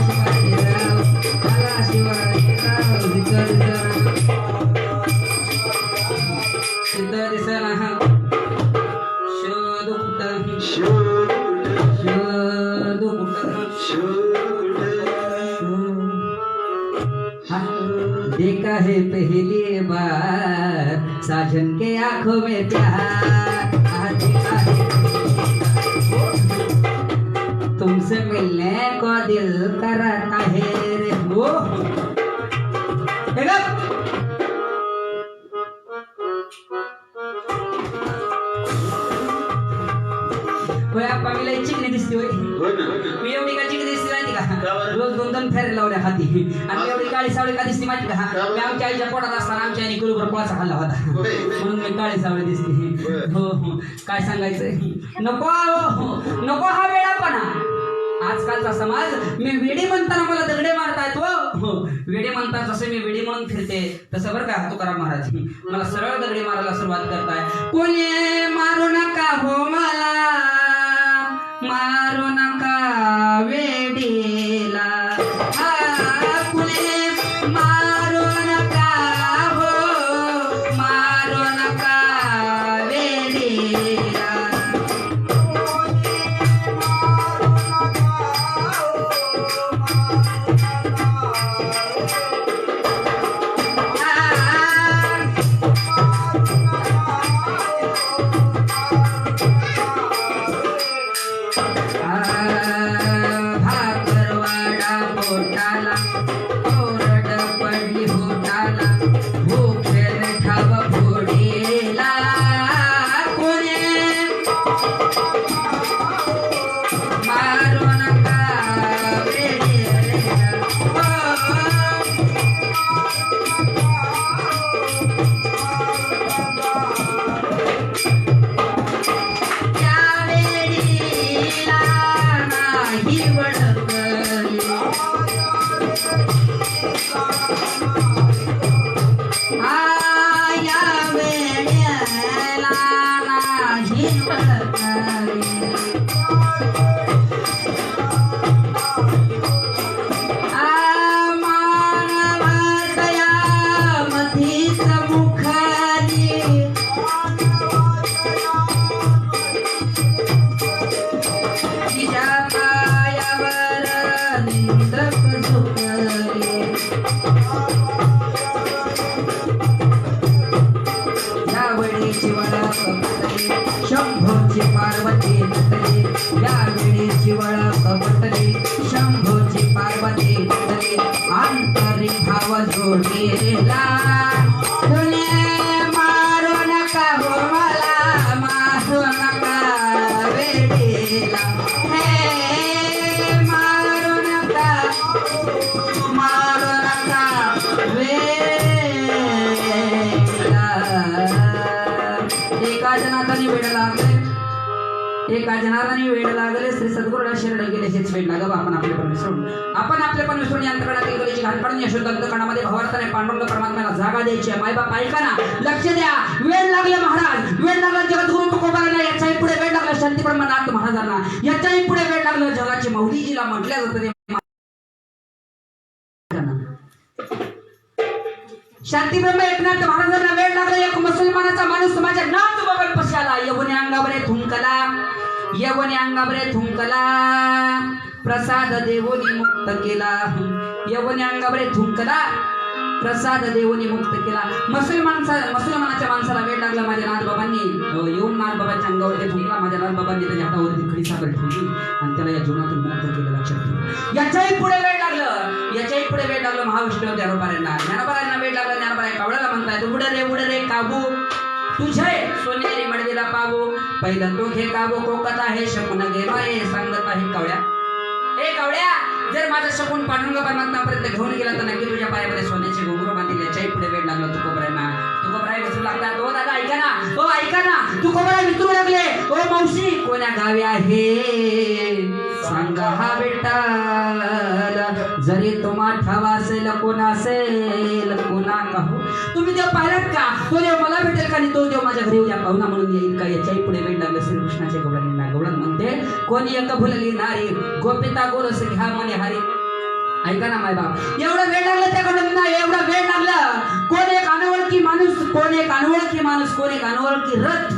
शिवाजीराव आला शिवाजीराव सिद्ध दिसना शोध कुठं शोध शोध कुठं शोध देखा है पहली बार साजन के आंखों में प्यार देखा है तुमसे मिलने को दिल करता है रे वो होय आप्पा मी लई चिकनी दिसते होय होय ना मी एवढी का चिकनी दिसते माहिती का का बरं? रोज 2-2 फेरे लावल्या हाती आणि मी एवढी काळी सावळी का दिसते माहिती का का बरं? मी आमच्या आईच्या पोटात असताना आमच्या आईने गुरुबर कोळसा खाल्ला होता होय. म्हणून मी काळी सावळी दिसते होय. हो हो काय सांगायचं नको नको हा वेळापणा आजकालचा समाज मी वेडी म्हणताना मला दगडे मारतायत हो वेडी म्हणता जसं मी वेडी म्हणून फिरते तसं बरं का तुकाराम महाराज मला सरळ दगडे मारायला सुरुवात करताय कोणी मारू नका हो मला मारू नका वेडीला कुणी मारू नका हो मारू नका वेडीला गोटीला कुणी मारू नका हो मला मारू नका वेडीला हे मारू नका एका जनार्दनी वेड लागले श्री सद्गुरूला शरण गेले हेच वेड लागावं आपण आपले पण विसरून यंत्रणातील गलीची घाण काढून यशोद अंतकणामध्ये भावार्थाने पांडुरंग परमात्म्याला जागा द्यायची आहे. मायबाप ऐका ना, लक्ष द्या. वेड लागले महाराज, वेड लागला जगद्गुरु तुकोबारांना, याच्याही पुढे वेड लागला शांती ब्रह्मनाथ महाराजांना, याच्याही पुढे वेड लागलं जगाची मौलीजीला म्हटल्या जातं ते शांती ब्रह्म एकनाथ महाराजांना वेळ लागला. एक मुसलमानाचा माणूस माझ्या नाथ बाबा पशाला यवने अंगावरे थुंकला, यवने अंगावरे थुंकला, प्रसाद देवोनी मुक्त केला, यवने अंगावरे थुंकला, प्रसाद देवोनी मुक्त केला. मुसलमानाच्या माणसाला वेळ लागला. माझ्या नाथ बाबांनी येऊन नाथ बाबांच्या अंगावरती थुंकला. माझ्या नाथ बाबांनी त्याच्या हातावरती खडी साखर ठेवली आणि त्याला या जीवनातून मुक्त केलं. लक्षात ठेवा. याच्याही पुढे वेळ लागलं, याच्याही पुढे वेळ लागलं महाविष्णू ज्ञानोबारांना. ज्ञानोबारांना वेळ लागला. ज्ञानोबारा कावळ्याला म्हणताय उड रे काबू तुझे सोनेरी मडवीला पाबू, पहिलं तो घे काबू कोकत आहे शकुन घे माये सांगत आहे कावळ्या. ए कावळ्या, जर माझा शकून पांडुरंग परमात्म्यापर्यंत घेऊन गेला तर नक्की तुझ्या पायामध्ये सोन्याचे घुंगरू बांधील. याच्याही पुढे वेळ लागला तुकोबरायांना. तुकोबराय विसरू लागतात. ओ दादा ऐका ना, ओ ऐका ना, तुकोबराय विसरू लागले. ओ मावशी कोण्या गावी आहे सांगा हा बेटा, जरी तुम्हा ठावा असेल कोणा काहू. तुम्ही देव पाहिलात का? तो देव मला भेटेल का? आणि तो देव माझ्या घरी उद्या पाहुणा म्हणून येईल का? याच्याही पुढे वेळ लागलं श्रीकृष्णाच्या गवळणींना. गवळण म्हणते कोणी एक भुलली नारी गोपिता गोरस घ्या म्हणे हारी. ऐका ना मायबाप, एवढं वेळ लागलं त्या गवळणींना, एवढं वेळ लागलं. कोण एक अनोळखी माणूस, रथ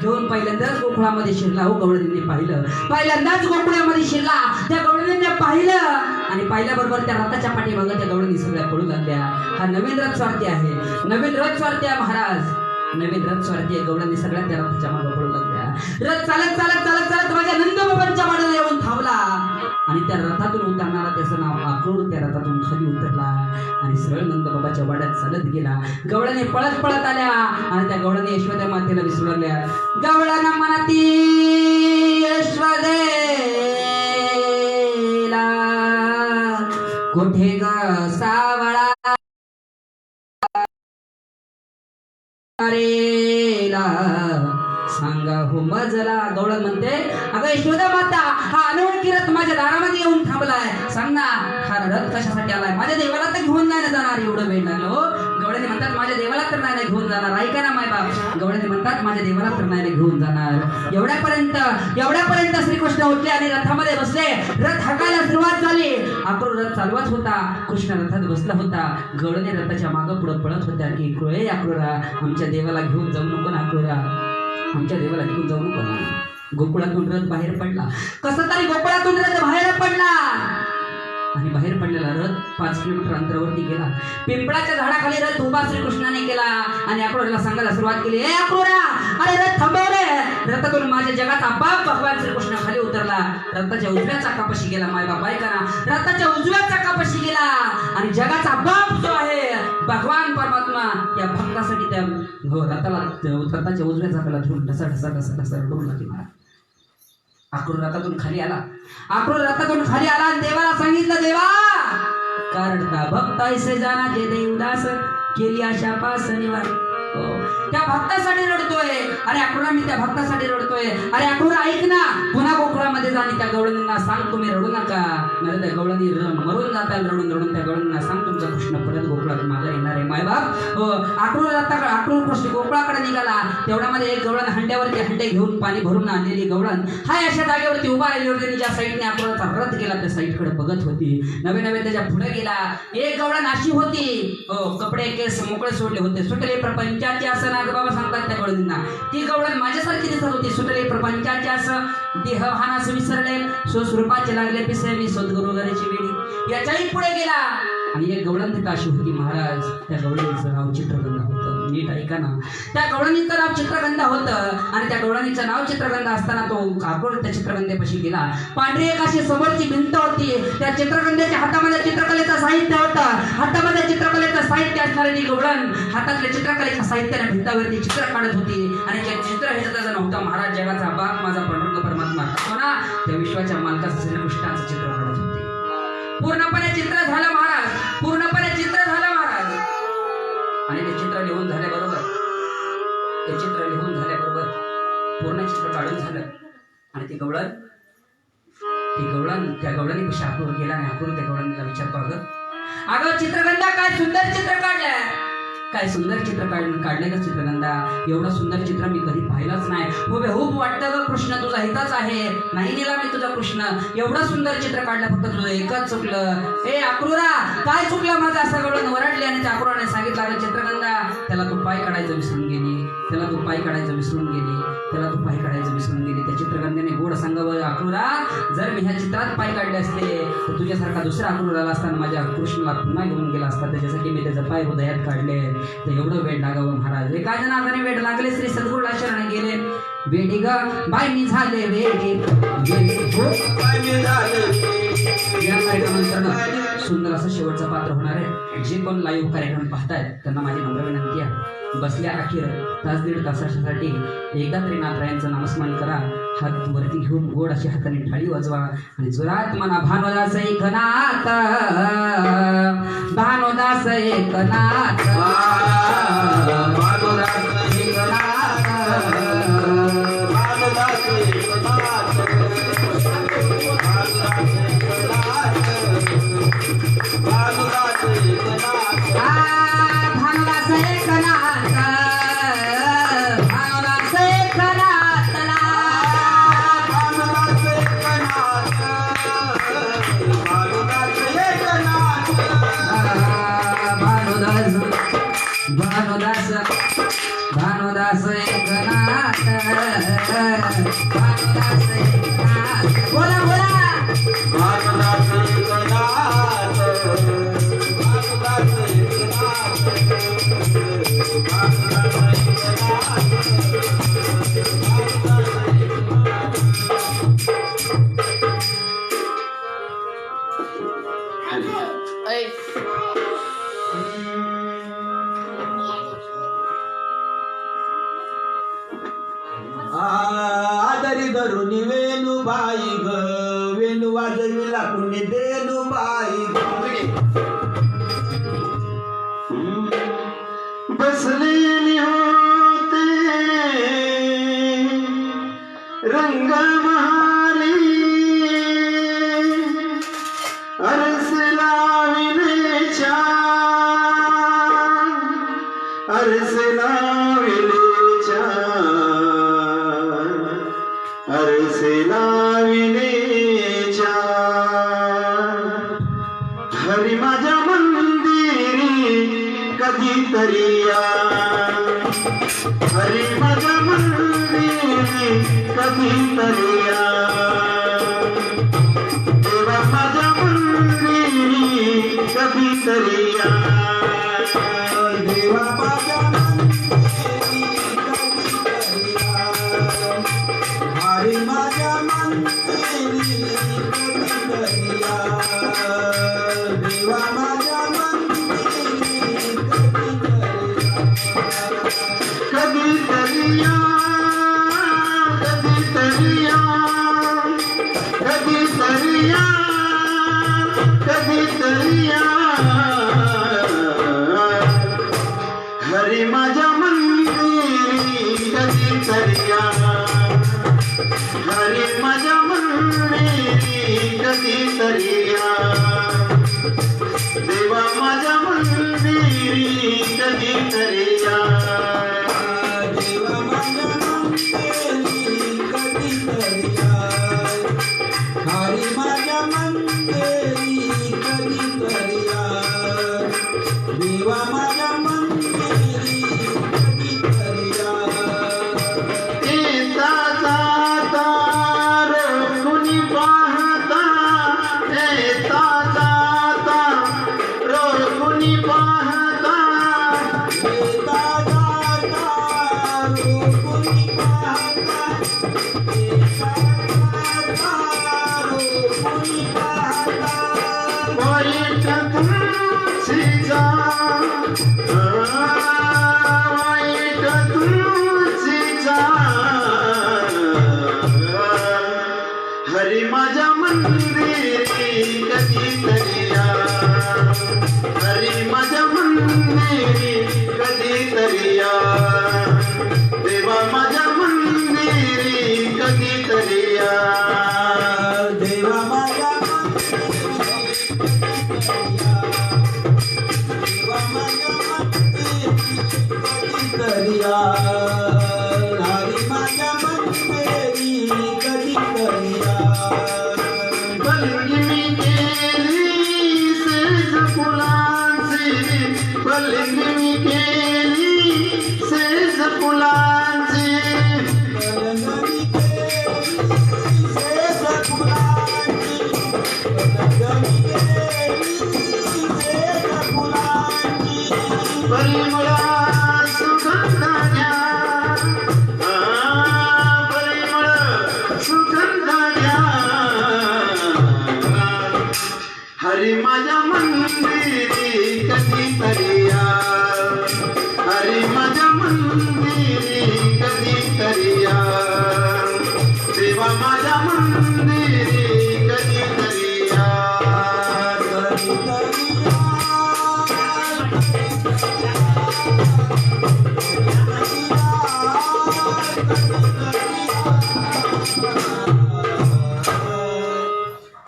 घेऊन पहिल्यांदाच गोकुळामध्ये शिरला. हो गवळणींनी पाहिलं, पहिल्यांदाच गोकुळामध्ये शिरला. त्या गवळणींनी पाहिलं आणि पाहिल्याबरोबर त्या रथाच्या पाठीमागं त्या गवळणी सगळ्या पळू लागल्या. हा नवीन रथ स्वार्थी आहे, नवीन रथ स्वार्थी आहे महाराज, नवीन रथ स्वार्थी आहे. गवळणी सगळ्या त्या रथाच्या मागं पळू लागल्या. रथ चालत चालत चालत चालत माझ्या नंदबाबांच्या वाड्याला येऊन थांबला आणि त्या रथातून उतरणारा त्याचं नाव अक्रूर त्या रथातून खाली उतरला आणि सरळ नंदबाबाच्या वाड्यात चालत गेला. गवळणी पळत पळत आल्या आणि त्या गवळणी यशोदा मातेला विसरू लागल्या. गवळण म्हणती यशोदेला कुठे ग सावळा सांगा हो मजला. गवळण म्हणते अगं यशोदा माता, हा अनोळखी रथ माझ्या दारामध्ये येऊन थांबलाय. सांग ना हा रथ कशासाठी आलाय? माझ्या देवाला तर घेऊन नाही जाणार. एवढं वेळ लागलो. गवळणी म्हणतात माझ्या देवाला तर नाही घेऊन जाणार. ऐका ना मायबाप, गवळणी म्हणतात माझ्या देवाला तर नाही घेऊन जाणार. एवढ्यापर्यंत श्रीकृष्ण उठले आणि रथामध्ये बसले. रथ हाकायला सुरुवात झाली. अक्रूर रथ चालवत होता, कृष्ण रथात बसला होता. गवळणी रथाच्या मागं पुढे पळत होत्या की अक्रूरा, आमच्या देवाला घेऊन जाऊ नको ना अक्रूरा, आमच्या देवाला घेऊन जाऊ नको ना. गोकुळातून रथ बाहेर पडला. कसा तरी गोकुळातून रथ बाहेर पडला आणि बाहेर पडलेला रथ 5 किलोमीटर अंतरावरती गेला. पिंपळाच्या झाडाखाली रथ उभा श्रीकृष्णाने केला आणि अक्रूराला सांगायला सुरुवात केली. ए अक्रूरा, अरे रथ थांबव रे. रथातून माझ्या जगाचा बाप भगवान श्रीकृष्ण खाली उतरला. रथाच्या उजव्या चाकापाशी गेला. मायबाप ऐका ना, रथाच्या उजव्या चाकापाशी गेला आणि जगाचा बाप जो आहे भगवान परमात्मा या भक्तासाठी त्या रथाच्या उजव्या चाकाला धरून ढसा रडू लागला. अक्रूर रथातून खाली आला. आणि देवाला सांगितलं, देवा कारडता भक्त ऐसे जाना जे देवदास केली आशा पास निवार. त्या भक्तासाठी रडतोय. अरे अक्रूरा, मी त्या भक्तासाठी रडतोय. अरे अक्रूरा ऐक ना, पुन्हा गोकुळामध्ये जा आणि त्या गवळणींना सांग तुम्ही रडू नका. नाही त्या गवळणी मरून जातात रडून. त्या गवळणींना सांग तुमचा कृष्ण परत गोकुळात माझ्या येणार आहे. मायबाप अक्रूर कृष्ण गोकुळाकडे निघाला. तेवढ्यामध्ये एक गवळण हंड्यावरती हंडे घेऊन पाणी भरून आणलेली गवळण हाय अशा जागेवरती उभा राहिली होती. ज्या साईडने अक्रूराचा रथ गेला त्या साईडकडे बघत होती. नवे त्याच्या पुढे गेला. एक गवळण अशी होती, कपडे केस मोकळे सोडले होते. सुटले प्रपंचाचे असं नागबाबा सांगतात त्या गवळणींना. ती गवळण माझ्यासारखी दिसत होती. सुटले प्रपंचाचे असं देह भानास विसरले, स्वस्वरूपाचे लागले पिसे मी सद्गुरु घरीची वेळी. याच्याही पुढे गेला आणि एक गवळण तिथं अशी होती महाराज. त्या गवळणीचं नाव चित्रगंधा होतं. नीट ऐका ना, त्या गवळणीचं नाव चित्रगंधा होतं आणि त्या गवळणीचं नाव चित्रगंधा असताना तो अक्रूर त्या चित्रगंधेपाशी गेला. पांढरी एक अशी समोरची भिंत होती. त्या चित्रगंधेच्या हातामध्ये चित्रकलेचं साहित्य होतं. हातामध्ये चित्रकलेचं असणारी ती गवळण हातातल्या चित्रकलेच्या साहित्याने भिंतावरती चित्र काढत होती आणि जे चित्र हे त्याचा नव्हता महाराज जगाचा बाप माझा पांडुरंग परमात्मा असतो ना त्या विश्वाच्या मालकाचं श्रीकृष्णाचं चित्र काढत होते. पूर्णपणे चित्र झालं महाराज, पूर्णपणे चित्र झालं महाराज. आणि ते चित्र लिहून झाल्याबरोबर पूर्ण चित्र काढून झालं आणि ती गवळण त्या गवळणी कशी अक्रूर गेला आणि अक्रूर त्या गवळणीला विचारतो, अगं चित्रगंधा काय सुंदर चित्र काढलंय, काय सुंदर चित्र काढलंय का चित्रगंधा, एवढं सुंदर चित्र मी कधी पाहिलंच नाही, हुबेहूब वाटतं ग कृष्ण तुझा हिताच आहे, नाही नेला मी तुझा कृष्ण, एवढं सुंदर चित्र काढलं, फक्त तुझं एकच चुकलं. ए अक्रूरा काय चुकलं माझं, असं गवळण ओरडली आणि त्या अक्रूराने सांगितलं, अगं चित्रगंधा त्याला तू पाय काढायचं विसरून गेली, त्या चित्रगंधेने गोड सांगावं, अक्रूरा जर मी ह्या चित्रात पाय काढले असते तर तुझ्यासारखा दुसरा अक्रूर आला असताना माझ्या कृष्णाला पुन्हा घेऊन गेला असता, त्याच्यासाठी मी त्याचा पाय हृदयात काढले, तर एवढं वेळ लागावं महाराज. एका जनार्दने वेळ लागले, श्री सद्गुरूला शरण गेले, वेडी ग बाय मी झाले वेडी या कार्यक्रमानंतर सुंदर असं शेवटचं पात्र होणार आहे. जे कोण लाईव्ह कार्यक्रम पाहतायत त्यांना माझी नम्र विनंती आहे, बसल्या अखेर तास दीड तासासाठी एकदा तरी नाथरायांचं नामस्मरण करा, हात वरती घेऊन गोड अशी हाताने टाळी वाजवा आणि जोरात म्हणा, भानुदास एकनाथ, भानुदास एकनाथ, भानुदास एकनाथ, भानुदास एकनाथ, बोला बोला भानुदास एकनाथ, भानुदास आदरी धरून वेणूबाई ग, वेणू वाजविला कुणी देणूबाई ग. बसलेली होते रंग महाली, अरस लाविले छान, अरस लाविले छान, अरस लाविले छान. हरी माझ्या मंदिरी कधीतरी या, हरी माझ्या मंदिरी कधीतरी या, देवा माझ्या मंदिरी कधीतरी या, देवा माझ्या मंदिरी कधीतरी या, हरी माझ्या मंदिरी कधीतरी या, देवा माझ्या मंदिरी कधीतरी या, कधीतरी या, कधीतरी या, कधीतरी या, हरी माझ्या मंदिरी कधीतरी या, हरी माझ्या मंदिरी कधीतरी या, देवा माझ्या मंदिरी कधीतरी या, देवा माझ्या मंदिरी कधीतरी या, हरी माझ्या मंदिरी कधीतरी या, देवा माझ्या मंदिरी कधीतरी या. येता जाता रोखुनी पाहता, येता जाता रोखुनी पाहता, येता जाता रोखुनी पाहता, येता जाता रोखुनी पाहता, वाईट तुमची जा वाईट तुळशीचा हरी माझ्या मंदिरी कधीतरी या हरी माझ्या मंदिरी कधीतरी या देवा माझ्या मंदिरी कधीतरी या देवा माझ्या करिया हरी माझ्या मंदिरी कधी करिया पलंगी मी केली सेज फुलांची पलंगी मी केली सेज फुलांची परिमळा सुगंधाच्या परिमळ सुगंधाच्या हरी माझ्या मंदिरी कधीतरी या हरी माझ्या मंदिरी कधीतरी या देवा माझ्या मंदिरी कधीतरी या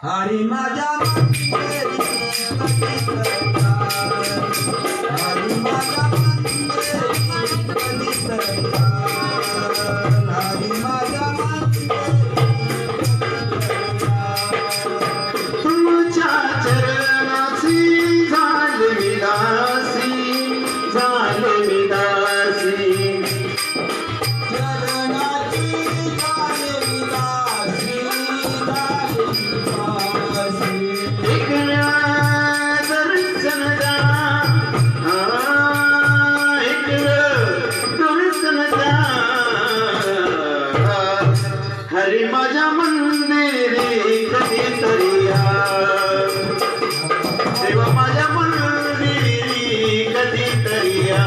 हरी माझ्या हरी माझ्या हरी माझ्या तुमच्या चरणाची झाले मी दासी झाले मी दासी चरणाची झाले विलासी एक वेळा दर्शन द्या एक वेळ दर्शन द्या हरी माझ्या मंदिरी कधीतरी या देवा माझ्या मंदिरी कधीतरी या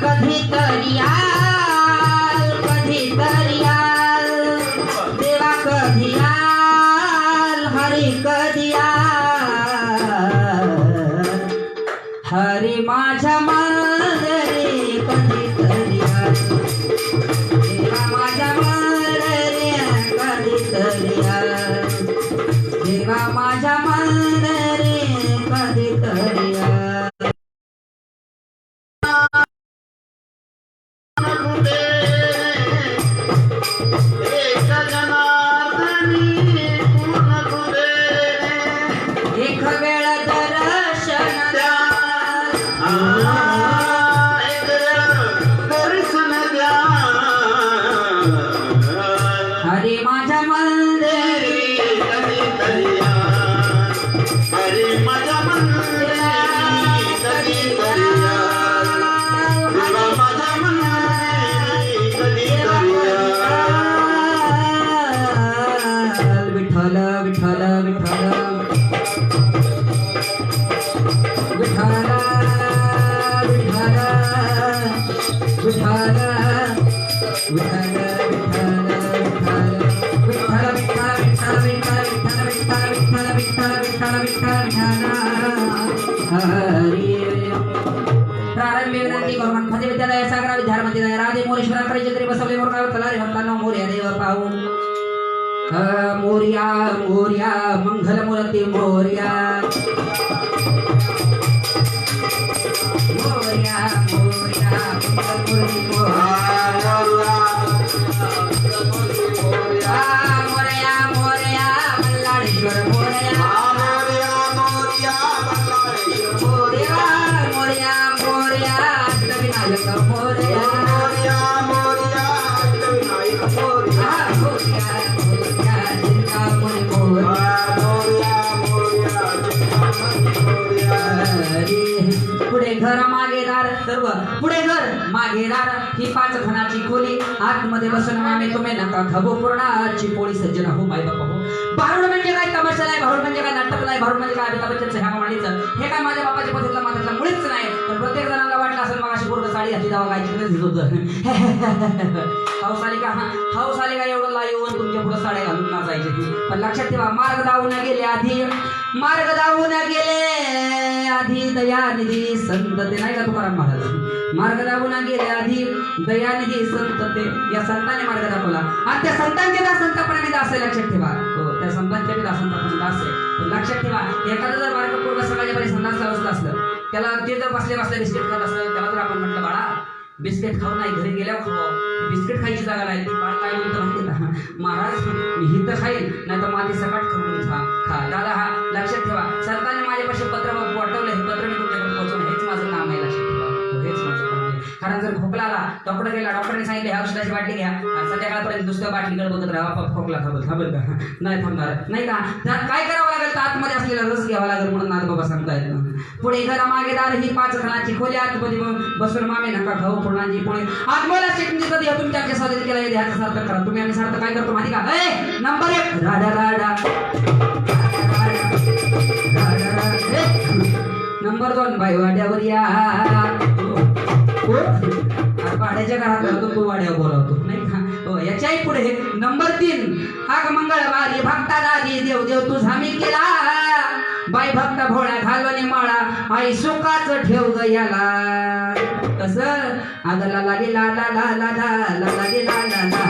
कधीतरी याल कधीतरी याल देवा कधी याल हरी कधी याल हरी माझ्या मंदिरी कधीतरी याल देवा माझ्या मंदिरी कधीतरी याल देवा माझ्या मंदिरी कधीतरी याल एक जनार्दनी पूर्ण कुबे एक वेळ दर्शन द्या एक दर्शन द्या हरी माझ्या मंदिरी कधीतरी या हरी माझ्या मंदिरी कधीतरी या देवा माझ्या मंदिरी कधीतरी या विठ्ठल विठ्ठल विठ्ठल विठ्ठल विठ्ठल विठ्ठल विठ्ठल प्रारंभी विनंती करून खाली विद्यालय सागरा विद्यार मंदिर राधे मोरेश्वराकडे जत्री बसवले मोरगाव तलारी हत्तानो मोर्या देव पाहू मोर्या मोर्या मंगल मूर्ती मोर्या मोर्या मोर्या मंगल मूर्ती मोर्या मोर्या मोर्या मल्लाडेश्वर मोर्या मोर्या मोर्या मोर्या अष्टविनायक मोर्या मोर्या मोर्या चिंतामणी पुढे घर मागे दार सर्व पुढे घर मागे दार ही 5 खणाची खोली आतमध्ये बसून मामे तुम्ही नका खबो पूर्णाची पोळी सज्जन हो माय बापा हो बारुड म्हणजे भरून म्हणजे काय अमिताभ बच्चनचं ह्या माणीचं हे काय माझ्या बापाच्या पद्धतीला मात्र मुळीच नाही. तर प्रत्येक जणांना वाटलं असेल मग अशी पूर्ण साडी घातली जावं काय चिन्ह होतं. हाऊस आली का एवढं लाईव्ह तुमच्या पुढे साड्या घालून नाचायचे. पण लक्षात ठेवा मार्ग दावून गेले आधी दयानिधी संत ते नाही का तुकाराम महाराज. मार्ग दावून गेले आधी दयानिधी संत ते या संतांनी मार्ग दाखवला आणि त्या संतांचे दास संतापणे दास आहे. लक्षात ठेवा हो त्या संतांच्या दास संतापणे दास आहे. पण लक्षात ठेवा एखादं जर मार्ग पूर्ण सकाळच्या परी संतांचं अवस्था असलं त्याला ते जर बसले बिस्किट खात असलं त्याला जर आपण म्हटलं बाळा बिस्किट खाऊ नाही घरी गेल्यावर खाऊ बिस्किट खायची जागा नाही बाळ काय म्हणतं माहिती का महाराज मी ही तर खाईल नाही तर माती सकाट करून खा दादा. हा लक्षात ठेवा संतांनी माझ्यापाशी पत्र पाठवलं हे पत्र मी तुमच्याकडे पोहोचवलं हेच माझं काम आहे. लक्षात ठेवा हेच माझं काम आहे. कारण जर खोकला आला डॉक्टर गेला डॉक्टरने सांगितले ह्या औषधाची बाटली घ्या आणि संध्याकाळपर्यंत दुसऱ्या बाटलीकडे बघत राहा खोकला थांबल का नाही थांबणार नाही का. त्यात काय करावं लागेल तर आतमध्ये असलेला रस घ्यावा लागेल म्हणून नाथ बाबा सांगतायत. पुढे घरा मागे दार ही 5 खणाची खोली आतमध्ये बसून मामे नका खाऊ पूर्णांची पुढे आत्मला शिकणे कधी तुमच्या साधन केला ह्याचा सार्थ करा. तुम्ही आम्ही सार्थ काय करतो माहिती का. नंबर 1 राडा नंबर 2 बाई वाड्यावर या भाड्याच्या घरात राहतो तो वाड्यावर बोलावतो नाही का. हो याच्याही पुढे नंबर 3 हा मंगळवारी भक्ता दादी देव तुझा मी केला बाई भक्त भोळा घालवणे माळा आई सुखाचं ठेव ग याला. कसं आगला लागे ला ला ला ला ला लागे ला ला ला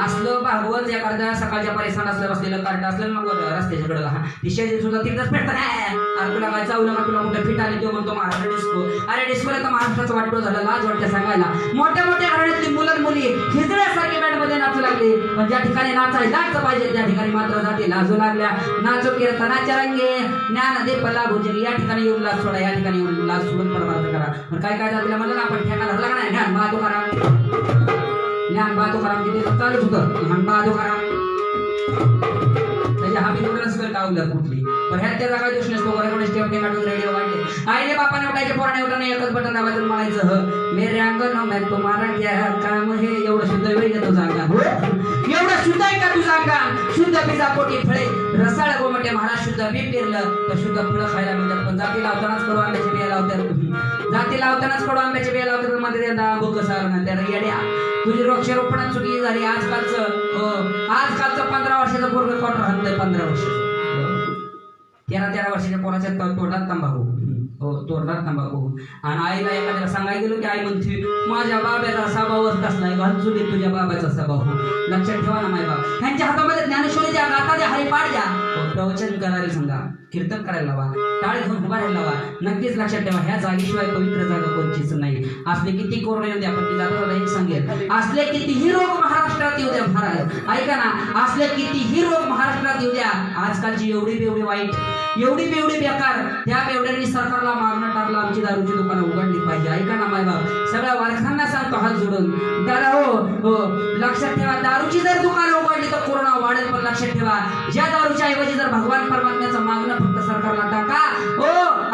असलं भागवत एखाद्या सकाळच्या परिसरात असलं बसलेलं कार्ड असलं मग रस्त्याच्या कडेला शेजारी सुद्धा तिथंच भेटतं नाही. अरे तुला काय चावलं का तुला कुठे फिट आली तो म्हणतो महाराष्ट्र डिस्को. अरे डिस्कोला तर महाराष्ट्राचं वाटतो झालं लाज वाटते सांगायला. मोठ्या घराण्यातली मुलं मुली खिजड्यासारखी बँडमध्ये नाचू लागली. पण ज्या ठिकाणी नाचायलाच पाहिजे त्या ठिकाणी मात्र जाती लाजू लागल्या. नाचो कीर्तनाच्या रंगे ज्ञान दीप लागू जगी या ठिकाणी येऊन लाज सोडा या ठिकाणी येऊन लाज सोडून परमार्थ करा. पण काय जातीला म्हणलं ना आपण ठेका धरला का नाही ज्ञान बा तुकाराम तिथे चालूच होतं ज्ञान बा तुकाराम त्याच्या हा बिंदूलाच कावलं कुठली. पण ह्यात त्याचा काय दोष नसतो. वरकडे स्टेप काढून रेडिओ वाढले आईने बापाने उठायचे पोराने उठाने एकच बटन दाबायचं म्हणायचं मेरे अंगण में तुम्हारा क्या काम है. एवढं शुद्ध वेळ घेतो जागा एवढं शुद्ध आहे का तुझा अंगाण. शुद्ध बीजा पोटी फळे रसाळ गोमटे महाराज शुद्ध बी पेरलं तर शुद्ध फळं खायला मिळतात. पण जाती लावतानाच कडू आंब्याचे बिया लावतात मध्ये यंदा बोक सार त्या येड्या तुझी वृक्षारोपणात चुकी झाली. आजकालचं 15 वर्षाचं पोरगं क्वार्टर हाणतंय 15 वर्षाचं 13 वर्षाच्या पोराच्या तोंडात तंबाखू तोंडात तंबाखू. आणि आईला एखाद्याला सांगायला गेलो की आई म्हणते माझ्या बाब्याचा स्वभावच कसलाय घालचुली तुझ्या बाबाचा स्वभाव. लक्षात ठेवा ना माय बाप ह्यांच्या हातामध्ये ज्ञानेश्वरी द्या गाता द्या हरिपाठ द्या प्रवचन करायला सांगा कीर्तन करायला लावा टाळ घेऊन उभा राहायला लावा. नक्कीच लक्षात ठेवा ह्या जागेशिवाय पवित्र जागा कोणचीच नाही. असले किती कोरोना येऊ द्या पण ती जागा एक सांगेल असले कितीही रोग महाराष्ट्रात येऊ द्या महाराज ऐका ना असले कितीही रोग महाराष्ट्रात येऊ द्या. आजकालची एवढी बेवढी वाईट एवढी बेवढी बेकार त्या बेवड्यांनी सरकारला मागणं टाकलं आमची दारूची दुकानं उघडली पाहिजे. ऐका ना मायबाप सगळ्या वारखांना सांगतो हात जोडून दादा हो लक्षात ठेवा दारूची जर दुकानं उघडली तर कोरोना वाढेल. पण लक्षात ठेवा ज्या दारूच्या ऐवजी जर भगवान परमात्म्याचं मागणं फक्त सरकारला टाका. हो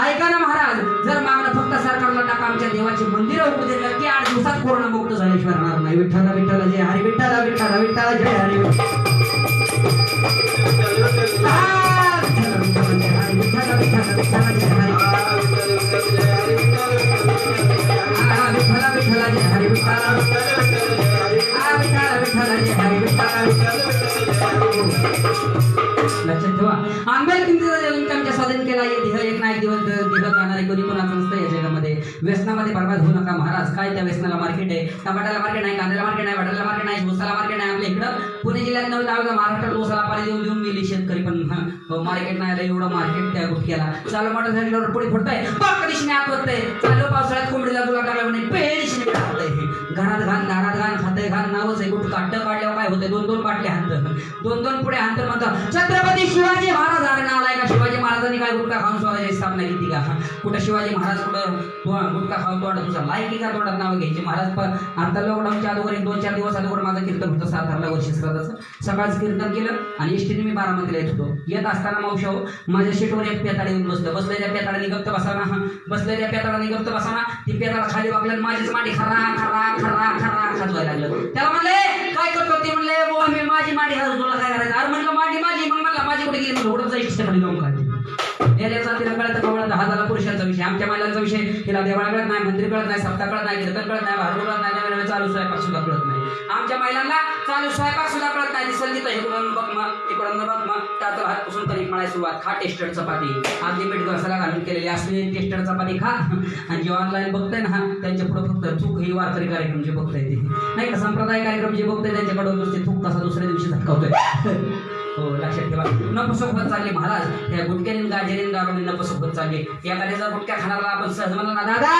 ऐका ना महाराज जर मागणं फक्त सरकारला टाका आमच्या देवाची मंदिरं उघडू दे नक्की 8 दिवसात कोरोना मुक्त झाल्याशिवाय राहणार नाही. विठ्ठला विठ्ठला जय हरी विठ्ठला विठ्ठला विठ्ठला जय हरी लक्षात ठेवा आंबेडकरांच्या स्वाधीन केला एक ना एक दिवस जाणारे कोणी कोणाचं नसतं या जगामध्ये. व्यसनामध्ये बरबाद होऊ नका महाराज. काय त्या व्यसनाला मार्केट आहे टमाट्याला मार्केट नाही कांद्याला मार्केट नाही बटाट्याला मार्केट नाही ऊसाला मार्केट नाही. आपल्या इकडं पुणे जिल्ह्यात नव्हतं अवघा महाराष्ट्रात ऊसाला पाणी देऊन देऊन गेली शेतकरी पण मार्केट नाही एवढं मार्केट त्या गुटक्याला. चालू मोटरसायकलवर पुढे फुटतंय पाक दिशेने आत होतंय चालू पावसाळ्यात कोंबडीला तुला टाकला म्हणे पेड दिशेने टाकतंय घरात घाण दारात घाण खातंय घाण नावच आहे गुटखा काढल्यावर काय होतंय 2-2 बाटल्या हाणतं 2-2 पुढे हाणतं म्हणतात छत्रपती शिवाजी महाराज अरे नालाय का शिवाजी महाराजांनी काय गुटखा खाऊन स्वराज्याची स्थापना केली का. कुठं शिवाजी महाराज कुठं गुटखा खाऊन तोंडात तुझा लायकी का तोंडात नाव घ्यायची. महाराज पण आता लॉकडाऊनच्या अगोदर 2-4 दिवस अगोदर माझं कीर्तन होतं सातारला वर्षी श्राद्धाचं सकाळचं कीर्तन केलं आणि एसटीने मी बारामतीला येत होतो. येत असताना मावशा माझ्या सीटवर एक पेताड येऊन बसलेल्या पेताडाने गप्त बसाना ती पेताड खाली वाकलं माझीच माटी खरा खरा खरा खरा खाजवायला लागलं. त्याला म्हणले काय करतो ते म्हणले माडी घालून तुला काय करायचं? अरे म्हणलं माडी माझी, मग म्हणला माझी कुठे गेली? म्हणलं उडत जायची खाली जाऊन खाली. याला जातीला कळत कवळत हा झाला पुरुषांचा विषय. आमच्या महिलांचा विषय, तिला देवाळा कळत नाही, मंदिर कळत नाही, सप्ताह कळत नाही, कीर्तन कळत नाही, भारूड कळत नाही, नवीन चालू स्वयंपाक सुद्धा कळत नाही. आमच्या महिलांना चालू स्वयंपाक सुद्धा कळत नाही. दिसल तिथं इकडून बघ मग तिकडून बघ मग त्यात हात पुसून कणिक मळायला सुरुवात. खा टेस्टर चपाती, आधी मीठ घसाला घालून केलेली असली टेस्टर चपाती खा. आणि जे ऑनलाईन बघताय ना त्यांच्या पुढे फक्त चूक ही वारकरी कार्यक्रम जे बघताय ते नाही का, संप्रदाय कार्यक्रम जे बघताय त्यांच्याकडे नुसते थूक कसा दुसऱ्या दिवशी झटकावतोय. हो लक्षात ठेवा. नपसक होत चालले महाराज, त्या गुटक्याने गाजेरीन दारूने नपसक होत चालले. एखाद्याचा गुटक्या खाणारा आपण सहज म्हणला ना दादा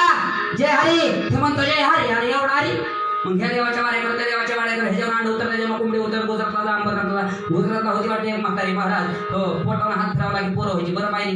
जय हरी, ते म्हणतो जय हरी. अरे एवढा हरी, मग ह्या देवाच्या वाड्या कर, त्या देवाच्या वाड्या कर, ह्याच्यावर अंड उतर, त्याच्यावर कोंबडी उतर. गुजरातला अंबरनाथला, गुजरातला होती वाटते एक म्हातारी महाराज. हो पोटावर हात फिरावला की पोरं व्हायची. बरं बाईनी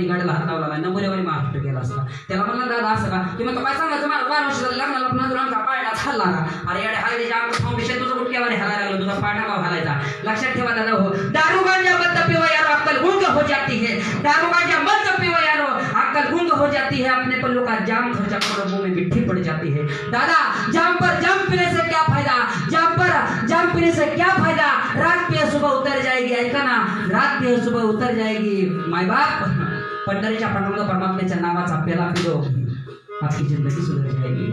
गाड्याला हात लावला नाही, नंबरवारी महाराष्ट्र केला असता. त्याला म्हणलं दादा असं का? तुम्ही तो काय सांगायचं? मला 12 वर्ष लग्नाला नजरांचा पायडा झाला का? अरे याडे हायच्या फाउंडेशन तुझं गुटक्यावर हालायला लागलं, तुझा पायडा का हालायचा? लक्षात ठेवा दादा. हो दारू गांजा मत पिवा यारो अक्कल गुंग हो जाती है. दारू गांजा मत पिवा यारो अक्कल गुंग हो जाती है. अपने पल्लों का जाम खर्चा करो मुंह में मिट्टी पड़ जाती है. दादा जाम पर जाम पीने से क्या फायदा? जाम पर जाम पीने से क्या फायदा? रात पे सुबह उतर जाएगी. ऐका ना, रात पे सुबह उतर जाएगी. माय बाप पंढरीच्या पांडुरंग परमात्म्याच्या नावाचा पेला पिलो, आपकी जिंदगी सुधर जाएगी,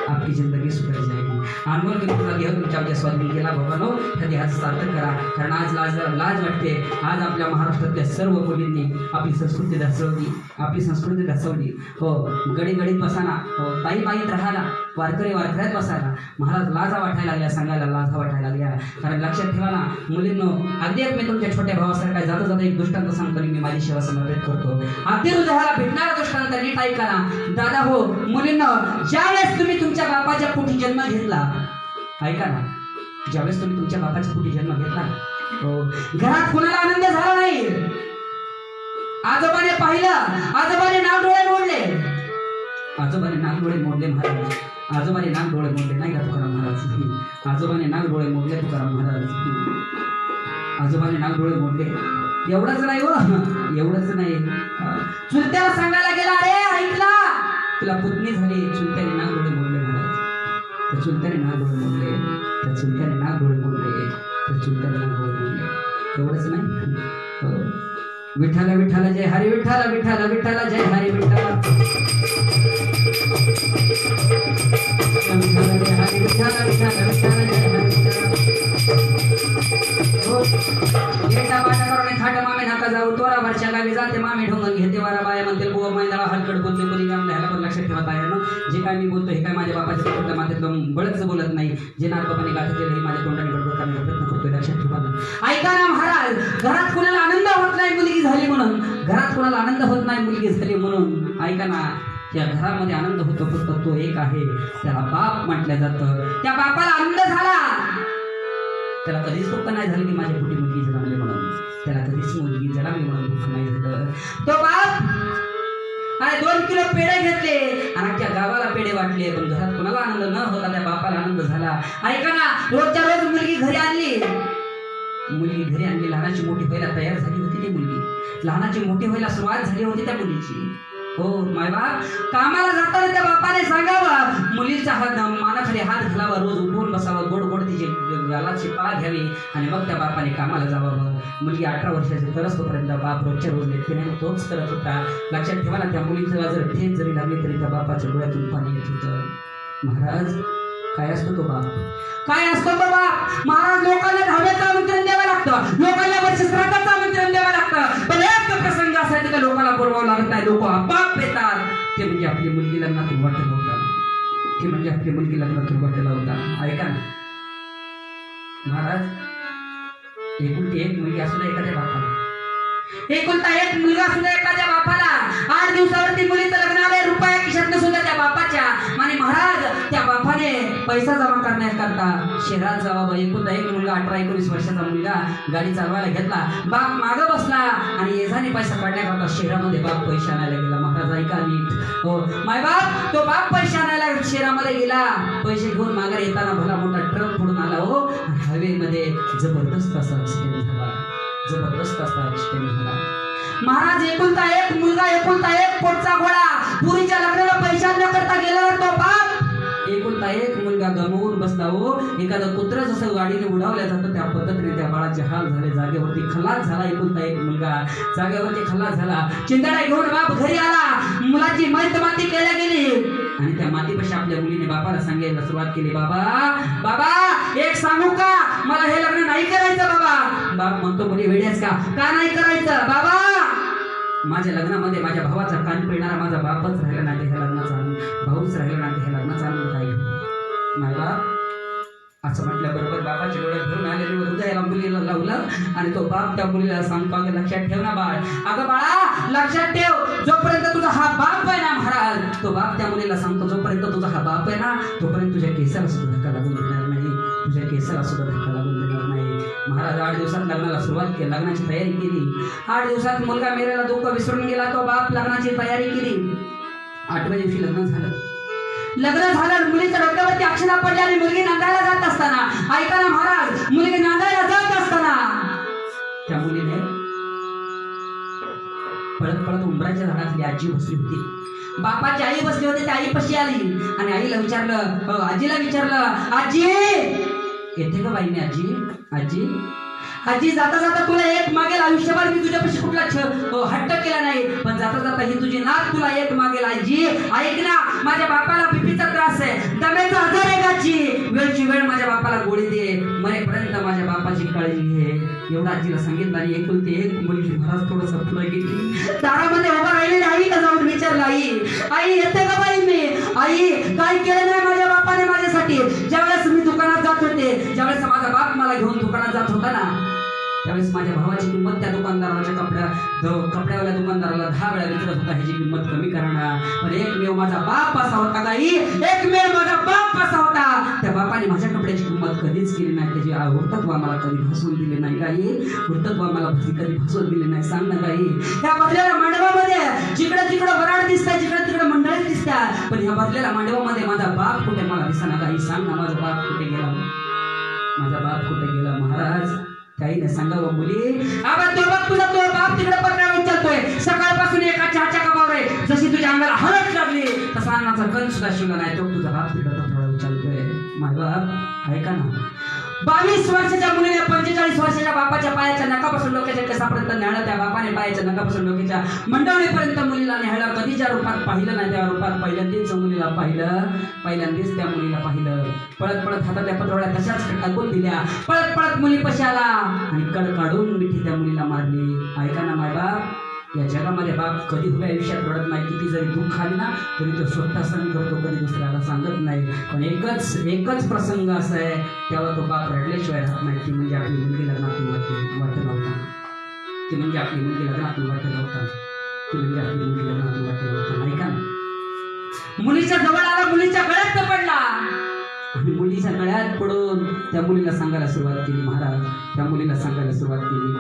आपकी जिंदगी सुधर जाएगी. अनमोल किंमतीचा देह तुमच्या स्वाधीन केला भगवानो, त्या देहाचं सार्थक करा. कारण आज लाज वाटते. आज आपल्या महाराष्ट्रातल्या सर्व मुलींनी आपली संस्कृती ढसवली, आपली संस्कृती ढसवली. हो गडीत बसाना, हो ताई बाईत राहाना, वारकरी वारकऱ्यात बसायला. महाराज लाजा वाटायला लागल्या, सांगायला लाजा वाटायला लागल्या. कारण लक्षात ठेवा ना मुलींनो, अगदी एक मी तुमच्या छोट्या भावासारखा जाता जाता एक दृष्टांत सांगतो, मी माझी सेवा समर्पित करतो. अगदी हृदयाला भेटणारा दृष्टांत नीट ऐका ना दादा. हो मुलींनो, ज्यावेळेस तुम्ही तुमच्या बापाच्या पोटी जन्म घेतला, ऐका ना, ज्यावेळेस तुम्ही तुमच्या बापाच्या पोटी जन्म घेतला, हो घरात कुणाला आनंद झाला नाही. आजोबाने पाहिलं, आजोबाने नाक डोळे मोडले, आजोबाने नाक डोळे मोडले महाराज. आजोबाने नाक डोळे मोडले नाही का तुकाराम महाराज? आजोबाने नाक डोळे मोडले तुकाराम महाराज. आजोबाने नाक डोळे मोडले. एवढंच नाही हो, एवढंच नाही. चुलत्याला सांगायला गेला, अरे ऐकला तुला पुतणी झाली. चुलत्याने नाक डोळे मोडले महाराज. त्या चुलत्याने नाक डोळे मोडले, त्या चुलत्याने नाक डोळे मोडले, त्या चुलत्याने नाक डोळे मोडले. एवढंच नाही. विठ्ठल विठ्ठल जय हरी, विठ्ठल विठ्ठल विठ्ठल जय हरी, विठ्ठल विठ्ठल जय हरी, विठ्ठल विठ्ठल विठ्ठल जय हरी, येता बाटा करून थाट मामे नाका जाऊ, तोरा वरच्या गावी जाते मामे ढोंगण घेते वारा. बाया म्हणते बुवा मैदाळा हलकड बोलते कोणी गाम ह्याला पण लक्षात ठेवत आहे ना. जे काय मी बोलतो हे काय माझ्या बापाच्या तोंडात मातेतलं बळच बोलत नाही. जे नागबाबाने गाठे केलं हे माझ्या तोंडाने बडबड करण्याचा प्रयत्न करतोय. लक्षात ठेवा ना. ऐका ना महाराज, घरात कोणाला आनंद होत नाही मुलगी झाली म्हणून, घरात कोणाला आनंद होत नाही मुलगी झाली म्हणून. ऐका ना, त्या घरामध्ये आनंद होतो फक्त तो एक आहे, त्याला बाप म्हटलं जातं. त्या बापाला आनंद झाला, त्याला कधीच दुःख नाही झालं की माझ्या पोटी मुलगी जन्मली म्हणून. त्याला कधीच मुलगी जन्मली म्हणून दुःख नाही झालं. तो बाप आणि 2 किलो पेढे घेतले आणि अख्ख्या गावाला पेढे वाटले, पण घरात कोणाला आनंद न होता त्या बापाला आनंद झाला. ऐका ना, रोजच्या रोज मुलगी घरी आणली, मुलगी घरी आणली, लहानाची मोठी व्हायला तयार झाली होती ती मुलगी, लहानाची मोठी व्हायला सुरुवात झाली होती त्या मुलीची. हो मायबाप कामाला जाताना त्या बापाने सांगावं, मुलीचा हात मानाखाली हात घालावा, रोज उठवून बसावं, गोड गोड तिची गालाची पाळ घ्यावी आणि मग त्या बापाने कामाला जावावं. मुलगी 18 वर्षाची करत तोपर्यंत बाप रोजच्या रोज लेखीने तोच करत होता. लक्षात ठेवा ना, त्या मुलीला जर ठेच जरी लागली तरी त्या बापाच्या डोळ्यातून पाणी येत होतं. महाराज काय असतो तो बाप? काय असतो तो बाप? महाराज लोकांना धाब्याचं आमंत्रण द्यावं लागतं, लोकांना वर्षश्राद्धाचं आमंत्रण द्यावं लागतं, पण एक प्रसंग असा तिला लोकांना बोलवावं लागत नाही. लोक आपाप येतात. ते म्हणजे आपली मुलगी लग्नातून वाटेला होता, ते म्हणजे आपली मुलगी लग्नातून वाटेला होता. ऐका ना महाराज, एकुलती एक मुलगी असू दे एखाद्या बापाला, एकुलता एक मुलगा सुद्धा एखाद्या बापाला, 8 दिवसावरती मुलीचं लग्न आलंय, रुपया खिशात सुद्धा त्या बापाच्या. आणि महाराज त्या बापाने पैसा जमा करण्याकरता शहरात जावं. एकुलता एक मुलगा 18-19 वर्षाचा मुलगा गाडी चालवायला घेतला, बाप मागं बसला आणि येजाने पैसा काढण्याकरता शहरामध्ये बाप पैसे आणायला गेला. महाराज ऐका नीट. हो माय बाप, तो बाप पैसे आणायला शहरामध्ये गेला, पैसे घेऊन मागे येताना भला मोठा ट्रक फोडून आला. हो हायवे मध्ये जबरदस्त असा ऍक्सिडेंट झाला, जबरदस्त असा ऍक्सिडेंट झाला. महाराज एकुलता एक मुलगा, एकुलता एक पोटचा गोळा, पुरीच्या लग्नाला पैसा न करता गेला तो बाप एकुलता एक मुलगा गमवून बसला हो. एखादं कुत्र जसं गाडीने उडावल्या जातं त्या पद्धतीने त्या बाळाचे हाल झाले. जागेवरती खलास झाला एकुलता एक मुलगा, जागेवरती खलास झाला. चिंताडा घेऊन बाप घरी आला. मुलाची मैत माती केल्या गेली आणि त्या मातीपाशी आपल्या मुलीने बापाला सांगायला सुरुवात केली, बाबा बाबा एक सांगू का, मला हे लग्न नाही करायचं बाबा. बाप म्हणतो, मुली वेड्यास का नाही करायचं बाबा. माझ्या लग्नामध्ये माझ्या भावाचा कान पिळणारा माझा बापच राहिला नाही, हे लग्नाचा भाऊच राहिला नाही, हे लग्नाचा आनंद काय घेऊ. माझा असं म्हटल्याबरोबर बाबाच्या डोळ्यात भरून आलेले हृदयाला मुलीला लावलं आणि तो बाप त्या मुलीला सांगतो, अगं लक्षात ठेव ना बाळ, अगं बाळा लक्षात ठेव, जोपर्यंत तुझा हा बाप आहे ना महाराज, तो बाप त्या मुलीला सांगतो, जोपर्यंत तुझा हा बाप आहे ना तोपर्यंत तुझ्या केसाला सुद्धा धक्का लागून देणार नाही, तुझ्या केसाला सुद्धा धक्का लागून देणार नाही. महाराज 8 दिवसात लग्नाला सुरुवात केली, लग्नाची तयारी केली. 8 दिवसात मुलगा मेलेला दुःख विसरून गेला. तो बाप लग्नाची तयारी केली. 8व्या दिवशी लग्न झालं. मुलीच्या डोक्यावरती अक्षता पडली आणि मुलगी नांदायला जात असताना, ऐका ना महाराज, मुलगी नांदायला जात असताना त्या मुलीने पळत पळत उंबराच्या झाडाखाली आजी बसली होती. बापाची आई बसली होती. त्या आई पशी आली आणि आईला विचारलं, आजीला विचारलं, आजी येते का बाईने? आजी आजी आजी जाता जाता तुला एक मागेल, आयुष्यभर मी तुझ्यापाशी कुठला हट्ट केला नाही, पण जाता जाता ही तुझी नात तुला एक मागेल. आजी ऐक ना, माझ्या बापाला बीपीचा त्रास आहे, दम्याचा आजार आहे गाची, वेळची वेळ माझ्या बापाला गोळी दे, मरेपर्यंत माझ्या बापाची काळजी घे. एवढं आजीला सांगितलं आणि एकुलती एक मुलगी महाराज थोडस पुढे गेली. दारामध्ये उभा राहिलेली आईला जाऊन विचारलं, आई येते का बाई? मी आई काय केलं नाही माझ्या बापाने माझ्यासाठी. ज्यावेळेस मी दुकानात जात होते, ज्यावेळेस माझा बाप मला घेऊन दुकानात जात होता ना, त्यावेळेस माझ्या भावाची किंमत त्या दुकानदाराच्या कपड्यावाल्या दुकानदाराला 10 वेळा विचारत होता, ह्याची किंमत कमी करणार. पण एकमेव माझा बाप असा होता गाई, एकमेव माझा बाप असा होता, त्या बापाने माझ्या कपड्याची किंमत कधीच केली नाही, त्याची वृत्तत्व मला कधी भासवून दिले नाही गाई, वृत्तत्व मला कधी भासवून दिले नाही. सांग ना गाई, त्या बदलेल्या मांडवामध्ये जिकडे तिकडे वराड दिसतात, जिकडे तिकडे मंडळी दिसतात, पण ह्या बदलेल्या मांडवामध्ये माझा बाप कुठे मला दिसना गाई. सांग ना, माझा बाप कुठे गेला, माझा बाप कुठे गेला? महाराज काही सांगावं मुली, तो बाप तिकडे पत्रा विचारतोय, सकाळपासून एका चहाच्या कपावर आहे, जशी तुझ्या अंगाला हळद लागली तसा अन्नाचा कण सुद्धा शिवला नाही, तो तुझा बाप तिकडे पत्रा विचारतोय. माय बाप ऐका ना, 22 वर्षाच्या मुलीने 45 वर्षाच्या बापाच्या पायाच्या नकापासून डोक्याच्या केसापर्यंत न्यायला, त्या बापाने पायाच्या नकापासून डोक्याच्या मंडवणीपर्यंत मुलीला न्यायला कधी ज्या रूपात पाहिलं नाही, त्या रूपात पहिल्यांदाच मुलीला पाहिलं, पहिल्यांदाच त्या मुलीला पाहिलं. पळत पळत हातातल्या पत्रावळ्या तशाच टाकून दिल्या, पळत पळत मुली पशी आला आणि कड काढून मिठी त्या मुलीला मारली. ऐका ना माय बाप, या जगामध्ये बाप कधी उभ्या आयुष्यात रडत नाही, किती जरी दुःख आले ना तरी तो स्वतः सहन करतो, कधी दुसऱ्याला सांगत नाही. पण एकच प्रसंग असा आहे, तेव्हा तो बाप रडल्याशिवाय राहत नाही, ती म्हणजे आपली मुलगी लग्नातून वाटत नव्हता, ती म्हणजे आपली मुलगी लग्नातून वाटत नव्हता, ती म्हणजे आपली मुलगी लग्नातून वाटत नव्हता. ऐका ना, मुलीच्या जवळ आला, मुलीच्या गळ्यात पडला आणि मुलीच्या गळ्यात पडून त्या मुलीला सांगायला सुरुवात केली. महाराज त्या मुलीला सांगायला सुरुवात केली,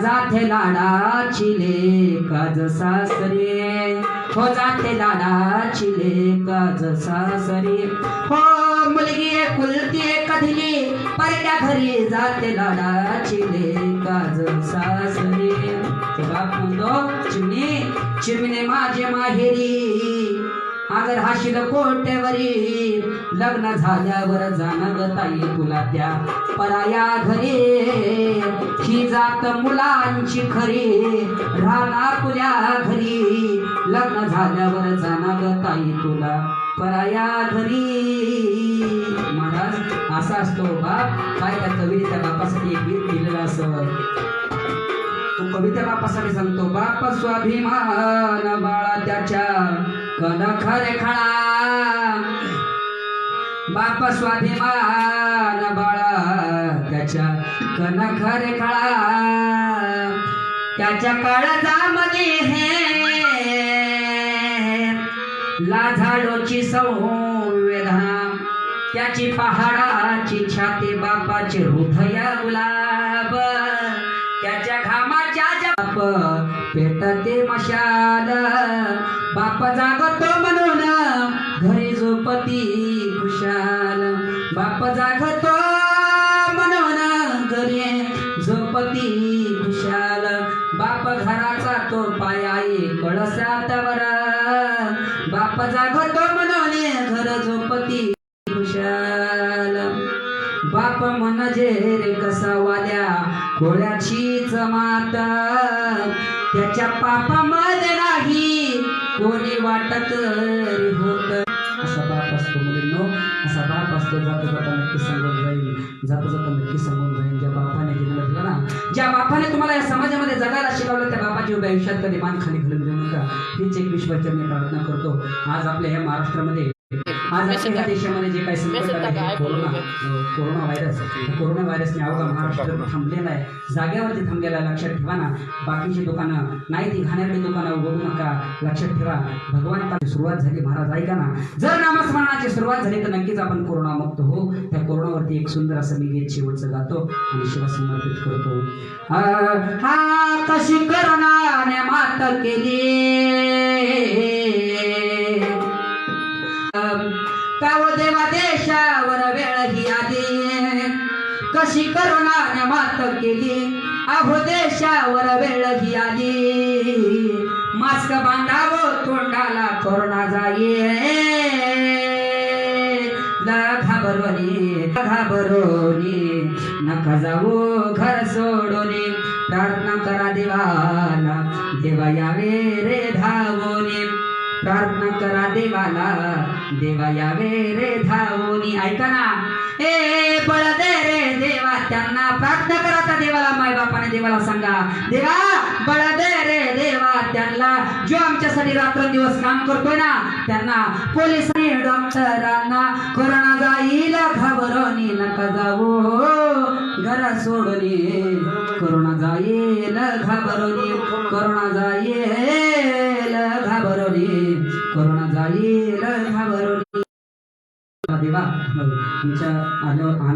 जाते लाडाची लेकाज सासरे, हो जाते लाडाची लेकाज सासरे, हो मुलगी कुलती कधली परक्या घरी, जाते लाडाची लेकाज सासरे. बाप म्हणतो, चिमणे माझे माहेरी, अगर हाशील कोटेवरी, लग्न झाल्यावर जाणं ताई तुला त्या पराया घरी, ही जात मुलांची खरी, राहणार तुल्या घरी, लग्न झाल्यावर जाणं ताई तुला पराया घरी. महाराज असा असतो बाप. काय त्या कवीने त्या बापासाठी एक गीत लिहिलेलं असं, तो कविता बापासाठी सांगतो, बाप स्वाभिमान बाळा त्याच्या कणखरे खळा, बाप स्वाभिमान बाळा त्याच्या कणखरे खळा, त्याच्या काळजामध्ये हे लाजाळूची संवेदना, त्याची पहाडाची छाती, बापाचे हृदय गुलाब, त्याच्या घामाच्या बाप पेटते मशाल, बाप जागतो म्हणून घरी झोपती खुशाल, बाप जागतो म्हणून घरी झोपती खुशाल, बाप घराचा तो पाया कळसात वर, बाप जागतो म्हणून घर झोपती बाप म्हणजे रे कसा वाल्या कोळ्याचीच मात त्याच्या पापामध्ये नाही कोणी वाटत रे होत असा बाप असतो मुलींनो असा बाप असतो जाता जाता नक्की सांगून जाईल जाता जाता नक्की सांगून जाईल ज्या बापाने जन्म दिला ना ज्या बापाने तुम्हाला या समाजामध्ये जगायला शिकवलं त्या बापाची उभ्या आयुष्यात कधी मान खाली घालून देऊ नका हीच एक विश्वाची प्रार्थना करतो आज आपल्या ह्या महाराष्ट्रामध्ये आज आपल्या देशामध्ये जे काही संकट आले आहे कोरोना व्हायरसने अवघा महाराष्ट्र थांबलेला आहे जागेवरती थांबलेला आहे लक्षात ठेवा ना बाकीची दुकानं नाही ती घाणेरडी दुकानं उघडू नका लक्षात ठेवा भगवान सुरुवात झाली महाराज ऐका ना जर नामस्मरणाची सुरुवात झाली तर नक्कीच आपण कोरोना मुक्त हो त्या कोरोनावरती एक सुंदर असं मी गीत शेवटचं गातो आणि शिवा समर्पित करतो हा कशी करोनाने मात केली काव देवा देशावर वेळ ही आली कशी करोनाने मात केली अहो देशावर वेळ ही आली मास्क बांधावं तोंडाला कोरोना जाईल घाबरोनी नका जाऊ घर सोडोनी प्रार्थना करा देवाला देवा यावे रे धावोनी प्रार्थना करा देवाला देवा यावे रे धावोनी ऐका ना ए बळ दे रे देवा त्यांना प्रार्थना करा त्या देवाला माय बापाने देवाला सांगा देवा बळ दे रे देवा त्यांना जो आमच्यासाठी रात्रंदिवस काम करतोय ना त्यांना पोलिसांनी डॉक्टरांना कोरोना जाईल घाबरोनी नका जाऊ घर सोडोनी कोरोना जाईल घाबरोनी कोरोना जाईल घाबरोनी कोरोना जाईल घाबरोनी देवा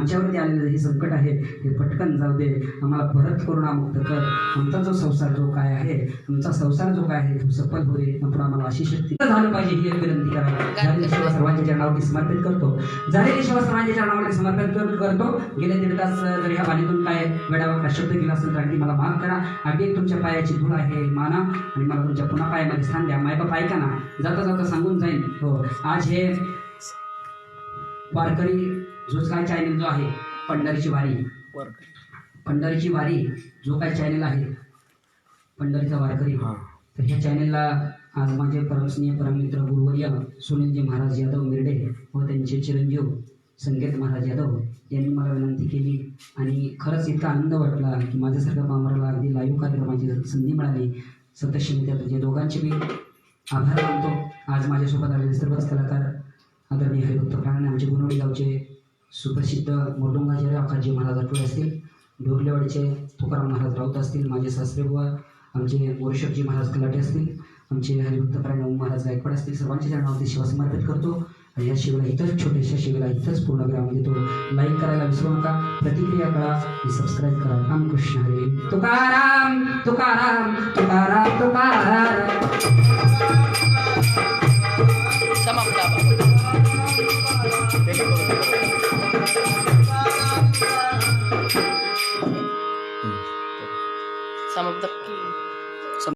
आमच्यावरती आलेलं हे संकट आहे हे पटकन जाऊ दे आम्हाला परत कोरोना मुक्त कर आमचा जो संसार जो काय आहे आमचा संसार जो काय आहे तो सफल होऊ दे पण आम्हाला अशी शक्ती झालं पाहिजे ही एक विनंती करावी सर्वांच्या चरणावरती समर्पित करतो झालेली सेवा सर्वांच्या चरणावरती समर्पित करतो गेले 1.5 तास जर ह्या वाणीतून काय वेळावर शब्द गेला असेल तर अगदी मला माफ करा अगदी तुमच्या पायाची धूळ आहे माना आणि मला तुमच्या पुन्हा पायामध्ये स्थान द्या मायबाप ऐका ना जाता जाता सांगून जाईल हो आज हे वारकरी काय चॅनल जो आहे पंढरीची वारी जो काय चॅनल आहे पंढरीचा वारकरी तर ह्या चॅनलला आज माझे परमस्नेह परममित्र गुरुवर्य सुनीलजी महाराज यादव मिरडे व त्यांचे चिरंजीव संकेत महाराज यादव यांनी मला विनंती केली आणि खरंच इतका आनंद वाटला की माझ्यासारख्या पामराला अगदी लाईव्ह कार्यक्रमाची संधी मिळाली सतत मी त्या तुझे दोघांचे मी आभार मानतो आज माझ्यासोबत आलेले सर्वच कलाकार आदरणीय हरिभक्त प्राण आमचे गुणवडी गावचे सुप्रसिद्ध मोरडोंगाचे अकाजी महाराज आठवडे असतील ढोरलेवाडीचे तुकाराम महाराज राऊत असतील माझे सासरेबुवा आमचे मोरशकजी महाराज कलाटे असतील आमचे हरिभक्त प्राण महाराज गायकवाड असतील सर्वांच्या चरणावरती सेवा समर्पित करतो आणि या शिवेला इथंच छोट्याशा शिवेला इथंच पूर्ण विराम देतो लाईक करायला विसरू नका प्रतिक्रिया करा आणि सबस्क्राईब करा रामकृष्ण हरी तुकाराम तुकाराम तुकाराम तुकाराम